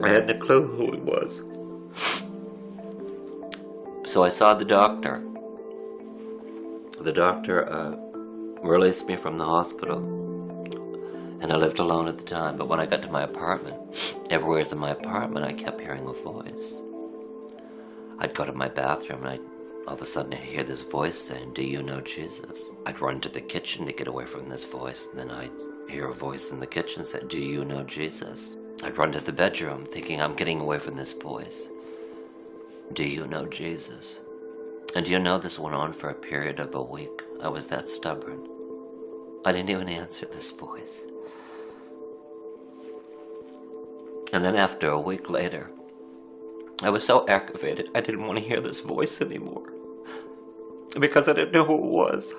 I hadn't a clue who he was. So I saw the doctor. The doctor released me from the hospital, and I lived alone at the time. But when I got to my apartment, everywhere in my apartment, I kept hearing a voice. I'd go to my bathroom, and all of a sudden I'd hear this voice saying, do you know Jesus? I'd run to the kitchen to get away from this voice, and then I'd hear a voice in the kitchen say, do you know Jesus? I'd run to the bedroom, thinking I'm getting away from this voice. Do you know Jesus? And do you know this went on for a period of a week? I was that stubborn. I didn't even answer this voice. And then after a week later, I was so aggravated, I didn't want to hear this voice anymore. Because I didn't know who it was.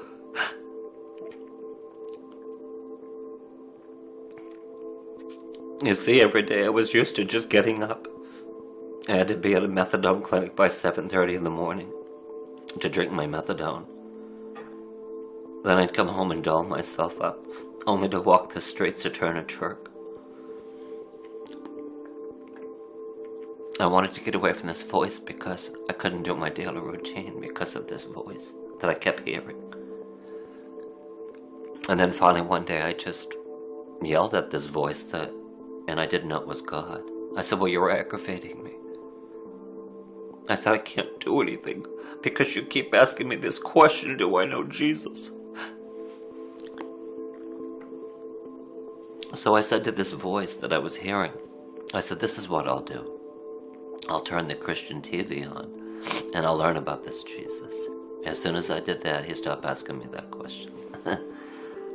You see, every day I was used to just getting up. I had to be at a methadone clinic by 7:30 in the morning to drink my methadone. Then I'd come home and doll myself up, only to walk the streets to turn a trick. I wanted to get away from this voice because I couldn't do my daily routine because of this voice that I kept hearing. And then finally one day I just yelled at this voice and I didn't know it was God. I said, well, you're aggravating me. I said, I can't do anything because you keep asking me this question, do I know Jesus? So I said to this voice that I was hearing, I said, this is what I'll do. I'll turn the Christian TV on and I'll learn about this Jesus. As soon as I did that, he stopped asking me that question.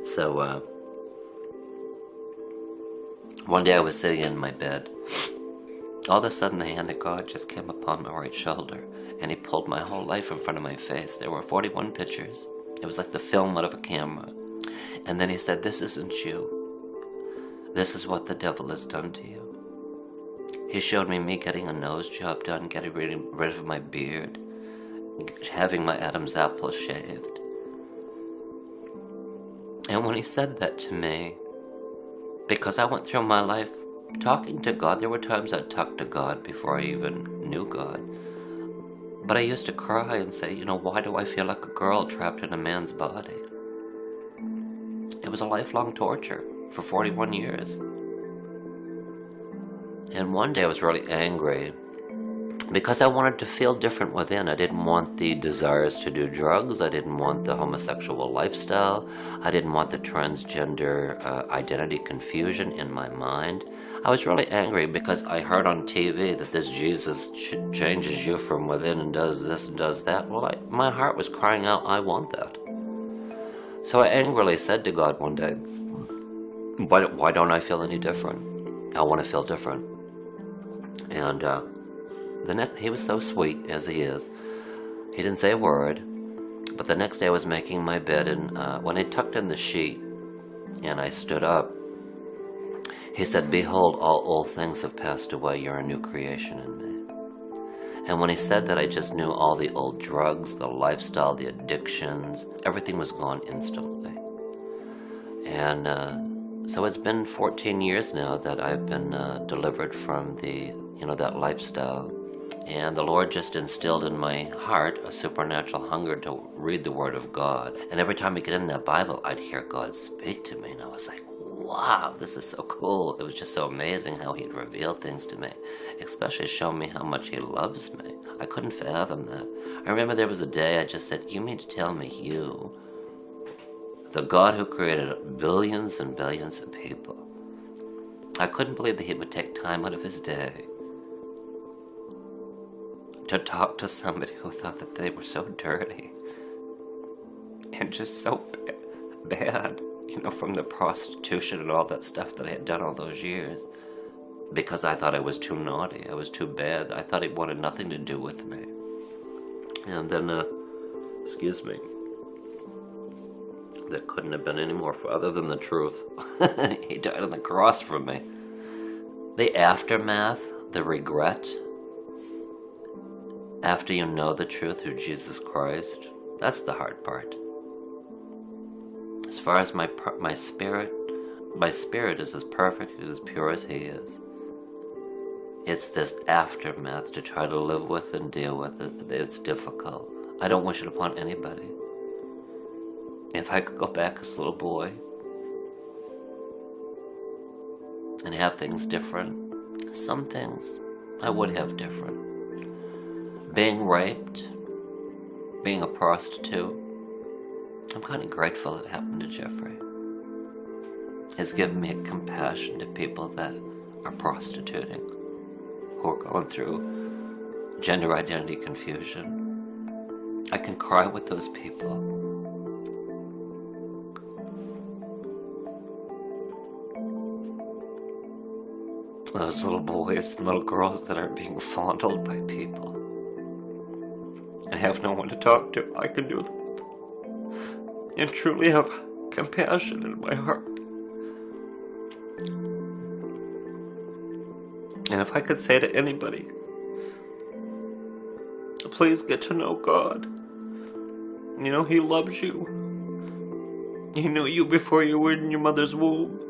So one day I was sitting in my bed. All of a sudden the hand of God just came upon my right shoulder and he pulled my whole life in front of my face. There were 41 pictures. It was like the film out of a camera. And then he said, this isn't you. This is what the devil has done to you. He showed me getting a nose job done, getting rid of my beard, having my Adam's apple shaved. And when he said that to me, because I went through my life talking to God, there were times I'd talk to God before I even knew God. But I used to cry and say, you know, why do I feel like a girl trapped in a man's body? It was a lifelong torture for 41 years. And one day I was really angry because I wanted to feel different within. I didn't want the desires to do drugs. I didn't want the homosexual lifestyle. I didn't want the transgender identity confusion in my mind. I was really angry because I heard on TV that this Jesus changes you from within and does this and does that. Well, my heart was crying out, I want that. So I angrily said to God one day, why don't I feel any different? I want to feel different. And he was so sweet, as he is. He didn't say a word, but the next day I was making my bed, and when I tucked in the sheet and I stood up, he said, behold, all old things have passed away. You're a new creation in me. And when he said that, I just knew all the old drugs, the lifestyle, the addictions, everything was gone instantly. And so it's been 14 years now that I've been delivered from that lifestyle. And the Lord just instilled in my heart a supernatural hunger to read the Word of God. And every time I get in that Bible, I'd hear God speak to me. And I was like, wow, this is so cool. It was just so amazing how he'd revealed things to me, especially show me how much he loves me. I couldn't fathom that. I remember there was a day I just said, you mean to tell me you, the God who created billions and billions of people, I couldn't believe that he would take time out of his day to talk to somebody who thought that they were so dirty and just so bad, from the prostitution and all that stuff that I had done all those years, because I thought I was too naughty, I was too bad. I thought he wanted nothing to do with me. And then, that couldn't have been any more other than the truth. He died on the cross for me. The aftermath, the regret, after you know the truth through Jesus Christ, that's the hard part. As far as my spirit is as perfect and as pure as he is. It's this aftermath to try to live with and deal with it. It's difficult. I don't wish it upon anybody. If I could go back as a little boy and have things different, some things I would have different. Being raped, being a prostitute, I'm kind of grateful it happened to Jeffrey. It's given me a compassion to people that are prostituting, who are going through gender identity confusion. I can cry with those people. Those little boys and little girls that are being fondled by people. I have no one to talk to. I can do that. And truly have compassion in my heart. And if I could say to anybody, please get to know God. He loves you. He knew you before you were in your mother's womb.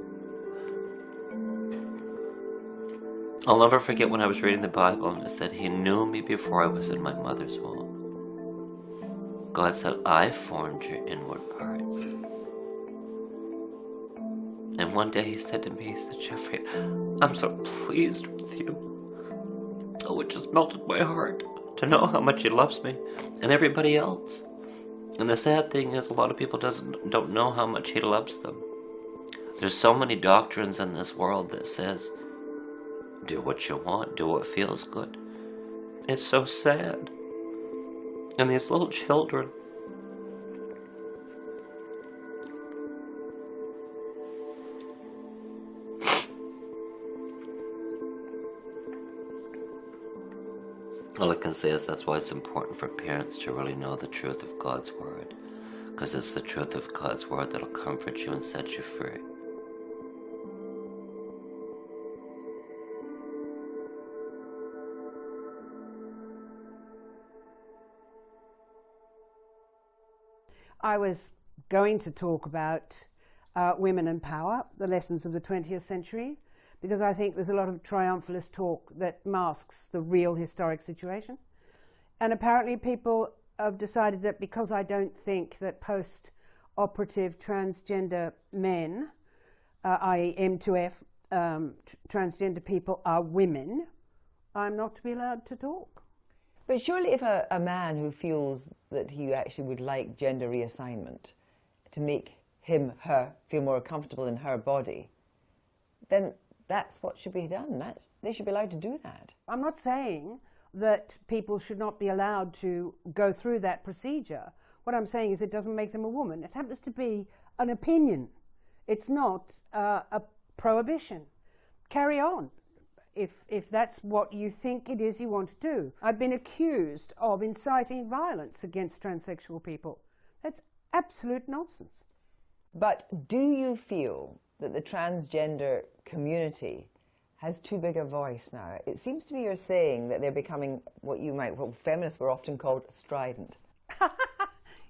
I'll never forget when I was reading the Bible and it said, he knew me before I was in my mother's womb. God said, I formed your inward parts. And one day he said to me, he said, Jeffrey, I'm so pleased with you. Oh, it just melted my heart to know how much he loves me and everybody else. And the sad thing is, a lot of people don't know how much he loves them. There's so many doctrines in this world that says, do what you want, do what feels good. It's so sad. And these little children, all I can say is that's why it's important for parents to really know the truth of God's Word, because it's the truth of God's Word that'll comfort you and set you free. I was going to talk about women and power, the lessons of the 20th century, because I think there's a lot of triumphalist talk that masks the real historic situation. And apparently people have decided that because I don't think that post-operative transgender men, i.e. M2F, transgender people are women, I'm not to be allowed to talk. But surely if a man who feels that he actually would like gender reassignment to make him, her, feel more comfortable in her body, then that's what should be done. They should be allowed to do that. I'm not saying that people should not be allowed to go through that procedure. What I'm saying is it doesn't make them a woman. It happens to be an opinion. It's not a prohibition. Carry on, if that's what you think it is you want to do. I've been accused of inciting violence against transsexual people. That's absolute nonsense. But do you feel that the transgender community has too big a voice now? It seems to me you're saying that they're becoming what feminists were often called strident.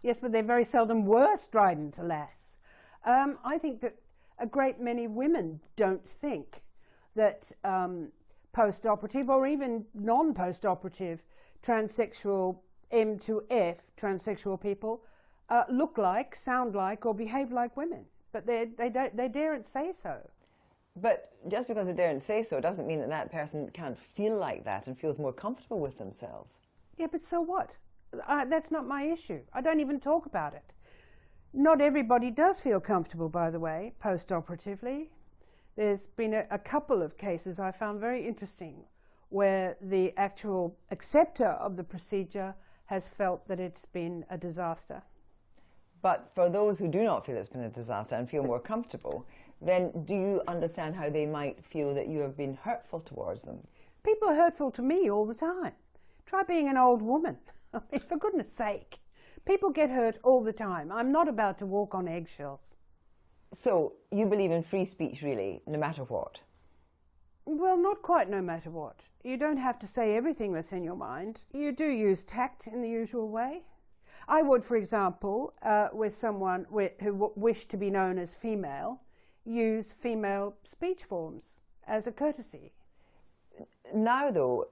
Yes, but they very seldom were strident, alas. I think that a great many women don't think that post-operative or even non-post-operative transsexual M2F transsexual people look like, sound like, or behave like women. But they daren't say so. But just because they daren't say so doesn't mean that that person can't feel like that and feels more comfortable with themselves. Yeah, but so what? That's not my issue. I don't even talk about it. Not everybody does feel comfortable, by the way, post-operatively. There's been a couple of cases I found very interesting where the actual acceptor of the procedure has felt that it's been a disaster. But for those who do not feel it's been a disaster and feel more comfortable, then do you understand how they might feel that you have been hurtful towards them? People are hurtful to me all the time. Try being an old woman. I mean, for goodness sake. People get hurt all the time. I'm not about to walk on eggshells. So you believe in free speech, really, no matter what? Well, not quite no matter what. You don't have to say everything that's in your mind. You do use tact in the usual way. I would, for example, with someone who wished to be known as female, use female speech forms as a courtesy. Now, though,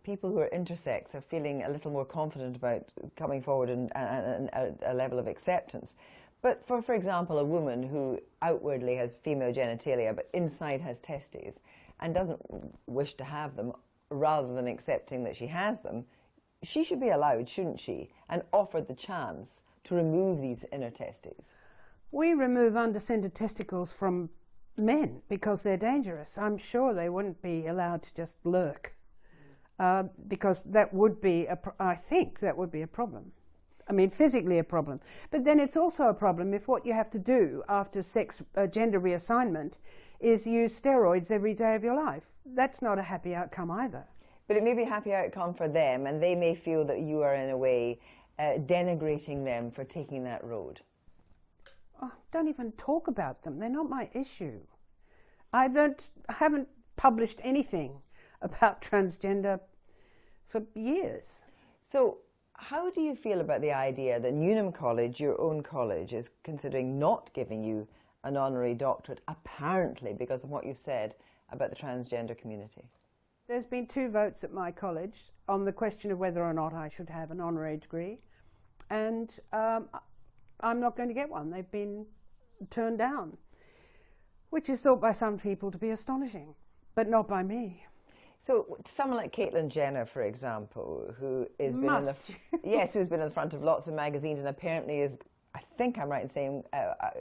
people who are intersex are feeling a little more confident about coming forward and a level of acceptance. But for example, a woman who outwardly has female genitalia but inside has testes and doesn't wish to have them, rather than accepting that she has them, she should be allowed, shouldn't she, and offered the chance to remove these inner testes. We remove undescended testicles from men because they're dangerous. I'm sure they wouldn't be allowed to just lurk because that would be, I think that would be a problem. I mean, physically a problem. But then it's also a problem if what you have to do after gender reassignment is use steroids every day of your life. That's not a happy outcome either. But it may be a happy outcome for them, and they may feel that you are, in a way, denigrating them for taking that road. Oh, don't even talk about them. They're not my issue. I haven't published anything about transgender for years. So how do you feel about the idea that Newnham College, your own college, is considering not giving you an honorary doctorate, apparently because of what you've said about the transgender community? There's been 2 votes at my college on the question of whether or not I should have an honorary degree, and I'm not going to get one. They've been turned down, which is thought by some people to be astonishing, but not by me. So someone like Caitlyn Jenner, for example, who has been who's been in the front of lots of magazines and apparently is, I think I'm right in saying,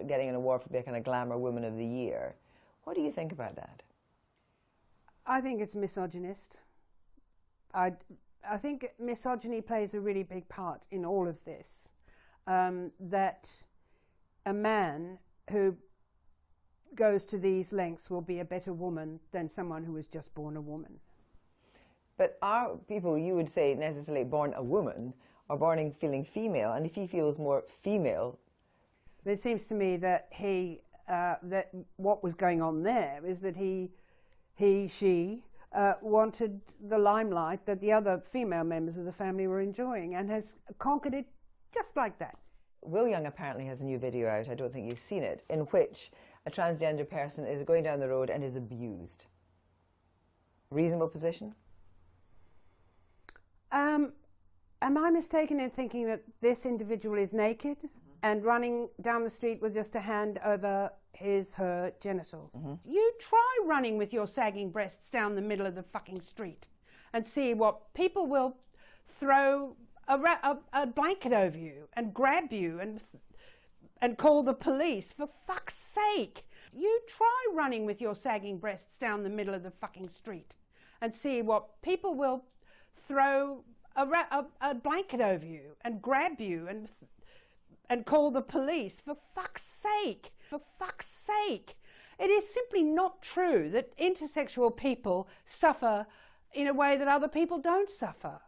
getting an award for being a kind of glamour woman of the year. What do you think about that? I think it's misogynist. I think misogyny plays a really big part in all of this. That a man who goes to these lengths will be a better woman than someone who was just born a woman. But are people, you would say, necessarily born a woman or born feeling female? And if he feels more female... It seems to me that that what was going on there is that she wanted the limelight that the other female members of the family were enjoying and has conquered it just like that. Will Young apparently has a new video out, I don't think you've seen it, in which a transgender person is going down the road and is abused. Reasonable position? Am I mistaken in thinking that this individual is naked and running down the street with just a hand over her genitals? You try running with your sagging breasts down the middle of the fucking street and see what people will throw a blanket over you and grab you and call the police. For fuck's sake, you try running with your sagging breasts down the middle of the fucking street and see what people will throw a blanket over you and grab you and call the police. For fuck's sake, for fuck's sake. It is simply not true that intersexual people suffer in a way that other people don't suffer.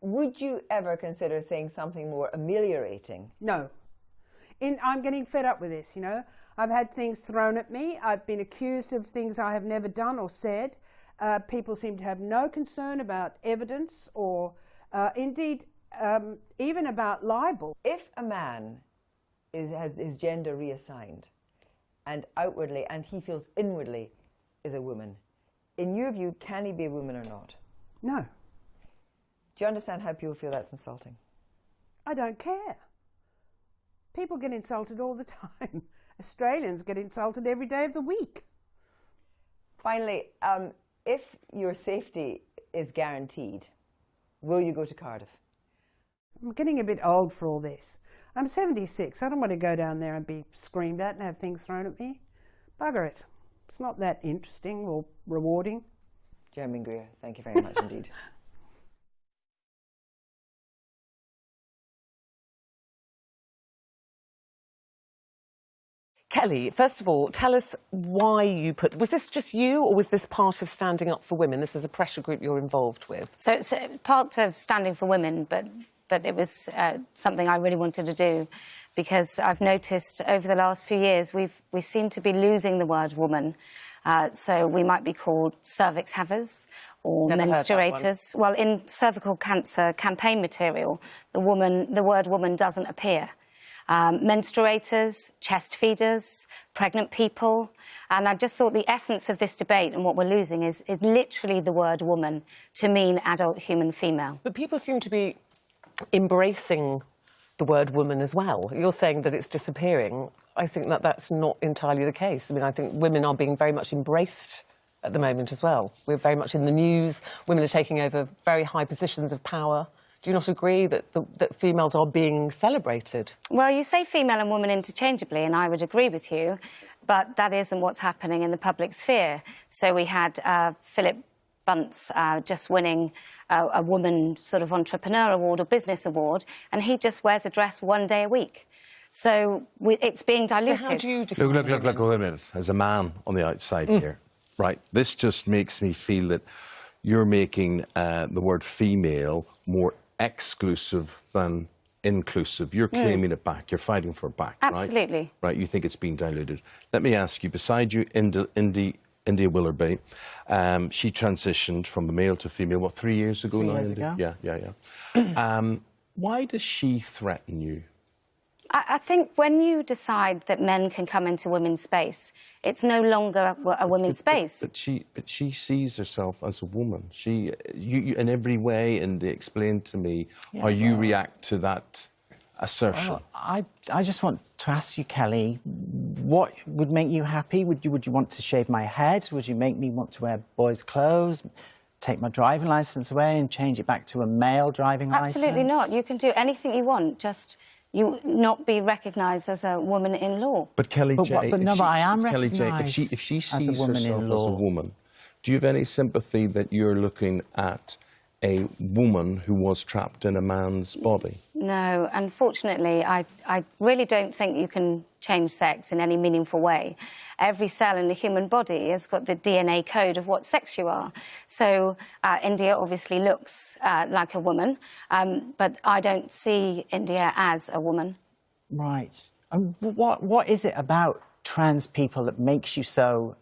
Would you ever consider saying something more ameliorating? No. I'm getting fed up with this, you know. I've had things thrown at me. I've been accused of things I have never done or said. People seem to have no concern about evidence or indeed even about libel. If a man has his gender reassigned and outwardly and he feels inwardly is a woman, in your view, can he be a woman or not? No. Do you understand how people feel that's insulting? I don't care. People get insulted all the time. Australians get insulted every day of the week. Finally, if your safety is guaranteed, will you go to Cardiff? I'm getting a bit old for all this. I'm 76. I don't want to go down there and be screamed at and have things thrown at me. Bugger it. It's not that interesting or rewarding. Jeremy Greer, thank you very much indeed. Kelly, first of all, tell us why you was this just you or was this part of Standing Up for Women? This is a pressure group you're involved with. So it's part of Standing for Women, but it was something I really wanted to do because I've noticed over the last few years we seem to be losing the word woman. So we might be called cervix havers or menstruators. Well, in cervical cancer campaign material, the word woman doesn't appear. Menstruators, chest feeders, pregnant people. And I just thought the essence of this debate and what we're losing is literally the word woman to mean adult human female. But people seem to be embracing the word woman as well. You're saying that it's disappearing. I think that that's not entirely the case. I mean, I think women are being very much embraced at the moment as well. We're very much in the news. Women are taking over very high positions of power. Do you not agree that females are being celebrated? Well, you say female and woman interchangeably, and I would agree with you, but that isn't what's happening in the public sphere. So we had Philip Bunce just winning a woman sort of entrepreneur award or business award, and he just wears a dress one day a week. So it's being diluted. So how do you define Look, wait a minute. As a man on the outside here, right, this just makes me feel that you're making the word female more exclusive than inclusive. You're claiming it back. You're fighting for it back, Absolutely. Right? You think it's been diluted. Let me ask you, beside you, India Willoughby, she transitioned from the male to female, what, 3 years ago now? 3 years ago. Yeah. Why does she threaten you? I think when you decide that men can come into women's space, it's no longer a women's space. But she sees herself as a woman. You in every way, and they explained to me how you react to that assertion. Well, I just want to ask you, Kelly, what would make you happy? Would you want to shave my head? Would you make me want to wear boys' clothes? Take my driving licence away and change it back to a male driving licence? Absolutely not. You can do anything you want, just you not be recognised as a woman in law. But Kelly J, I am recognised if she sees as a woman herself in law. as a woman, do you have any sympathy that you're looking at a woman who was trapped in a man's body? No, unfortunately, I really don't think you can change sex in any meaningful way. Every cell in the human body has got the DNA code of what sex you are. So India obviously looks like a woman, but I don't see India as a woman. Right. What is it about trans people that makes you so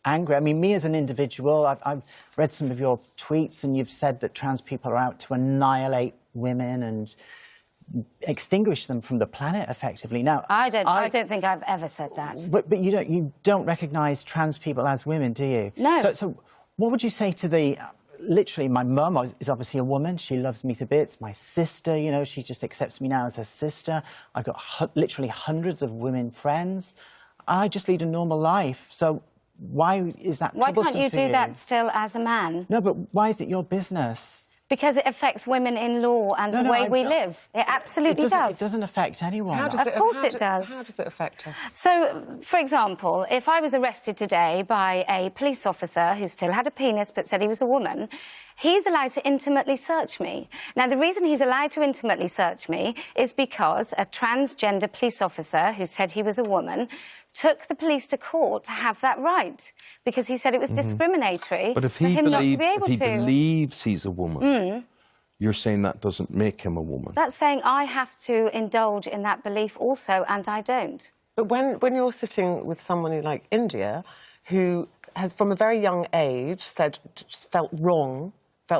angry? I mean, me as an individual, I've read some of your tweets and you've said that trans people are out to annihilate women and extinguish them from the planet, effectively. Now, I don't think I've ever said that. But you don't recognise trans people as women, do you? No. So what would you say to the... Literally, my mum is obviously a woman. She loves me to bits. My sister, you know, she just accepts me now as her sister. I've got literally hundreds of women friends. I just lead a normal life. So why is that troublesome for you? Why can't you do that still as a man? No, but why is it your business? Because it affects women in law and the way we live. It absolutely does. It doesn't affect anyone. Of course it does. How does it affect us? So, for example, if I was arrested today by a police officer who still had a penis but said he was a woman, he's allowed to intimately search me. Now, the reason he's allowed to intimately search me is because a transgender police officer who said he was a woman took the police to court to have that right because he said it was discriminatory but if for he him not to be able to. believes he's a woman, you're saying that doesn't make him a woman. That's saying I have to indulge in that belief also, and I don't. But when you're sitting with someone like India, who has from a very young age felt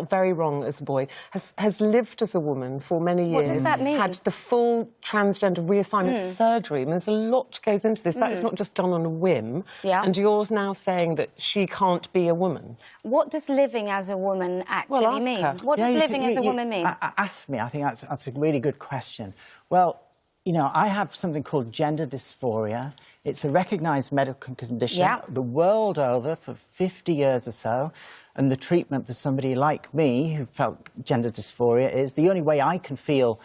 very wrong as a boy, has lived as a woman for many years. What does that mean? Had the full transgender reassignment surgery. I mean, there's a lot goes into this. That is not just done on a whim. Yeah. And you're now saying that she can't be a woman. What does living as a woman actually mean? Her. What does living as a woman mean? Ask me. I think that's a really good question. Well, you know, I have something called gender dysphoria. It's a recognised medical condition the world over for 50 years or so. And the treatment for somebody like me who felt gender dysphoria is the only way I can feel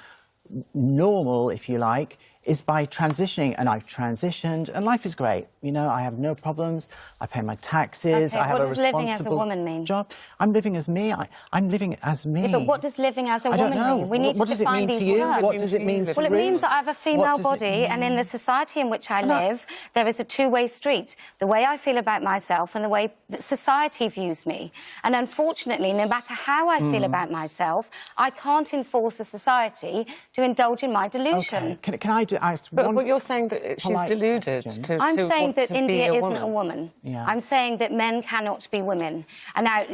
normal, if you like, is by transitioning. And I've transitioned, and life is great. You know, I have no problems. I pay my taxes. Okay, I have what a does responsible living as a woman mean? job. I'm living as me. I'm living as me. Yeah, but what does living as a woman mean? We need to define these terms. What does it mean to you? Well, it means that I have a female body, and in the society in which I live, there is a two-way street. The way I feel about myself and the way that society views me. And unfortunately, no matter how I feel about myself, I can't enforce a society to indulge in my delusion. Okay. Can I ask But one you're saying that she's deluded. I'm saying that India isn't a woman. Yeah. I'm saying that men cannot be women. And now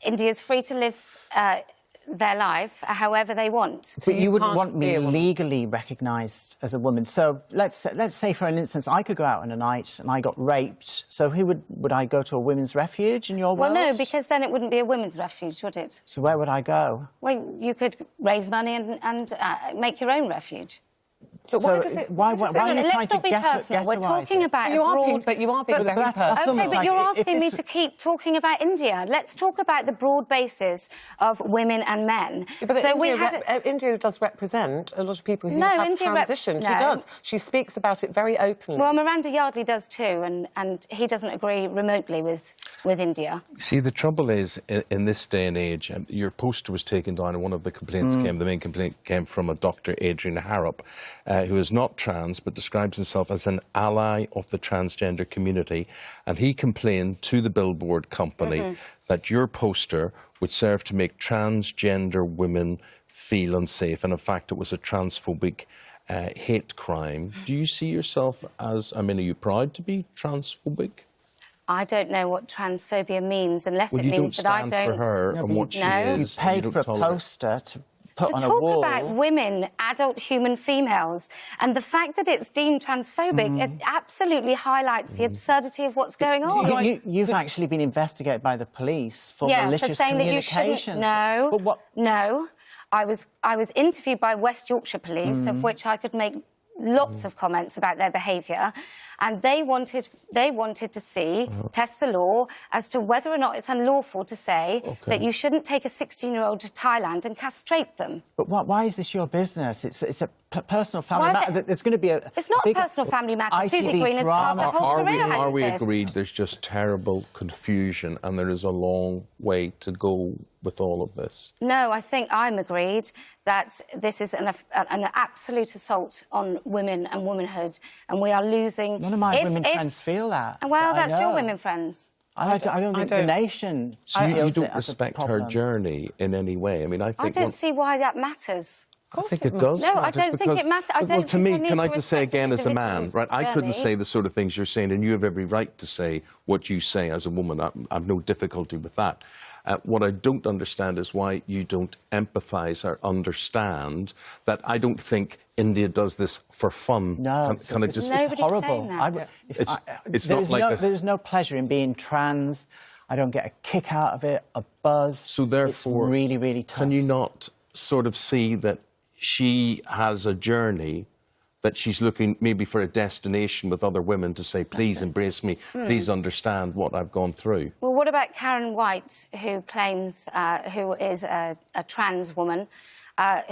India's free to live their life however they want. But you wouldn't want me legally recognised as a woman. So let's say, for an instance, I could go out on a night and I got raped. So would I go to a women's refuge in your world? Well, no, because then it wouldn't be a women's refuge, would it? So where would I go? Well, you could raise money and make your own refuge. But why are you trying to personal. We're talking about you are being very personal. Okay, but you're asking me to keep talking about India. Let's talk about the broad basis of women and men. But so India does represent a lot of people who have transitioned. She does. She speaks about it very openly. Well, Miranda Yardley does too, and he doesn't agree remotely with India. See, the trouble is, in this day and age, your poster was taken down, and one of the complaints the main complaint came from a Dr. Adrian Harrop, who is not trans but describes himself as an ally of the transgender community, and he complained to the billboard company that your poster would serve to make transgender women feel unsafe, and in fact it was a transphobic hate crime. Do you see yourself as, I mean, are you proud to be transphobic? I don't know what transphobia means unless it means that I don't. You don't stand for her and what she is. You paid for a poster to put on a wall. To talk about women, adult human females, and the fact that it's deemed transphobic, it absolutely highlights the absurdity of what's going on. You've actually been investigated by the police for malicious for saying communication. That you shouldn't. No, but what? No. I was interviewed by West Yorkshire Police, of which I could make lots of comments about their behaviour, and they wanted to see, test the law as to whether or not it's unlawful to say that you shouldn't take a 16-year-old to Thailand and castrate them. But why is this your business? It's a personal family matter. There's going to be a It's not a personal family matter. Susie Green has carved a whole career out of this. Are we agreed there's just terrible confusion and there is a long way to go with all of this? No, I think I'm agreed that this is an absolute assault on women and womanhood, and we are losing... None of my women friends feel that. Well, that's your women friends. I don't think the nation So you don't respect her journey in any way? I mean, I don't see why that matters. I think it does. No, I don't think it matters. Well, to me, can I just say again as a man, right, I couldn't say the sort of things you're saying, and you have every right to say what you say as a woman. I have no difficulty with that. What I don't understand is why you don't empathise or understand that I don't think India does this for fun. No, it's horrible. There's no pleasure in being trans. I don't get a kick out of it, a buzz. So therefore, it's really, really tough. Can you not sort of see that she has a journey, that she's looking maybe for a destination with other women to say, please embrace me, please understand what I've gone through? Well, what about Karen White, who claims, who is a trans woman,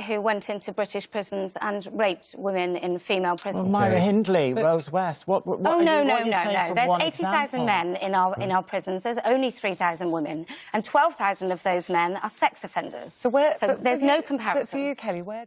who went into British prisons and raped women in female prisons? Well, Myra Hindley, Rose West, what Oh, no. There's 80,000 example? men in our prisons. There's only 3,000 women, and 12,000 of those men are sex offenders. So there's no comparison. But for you, Kelly, where...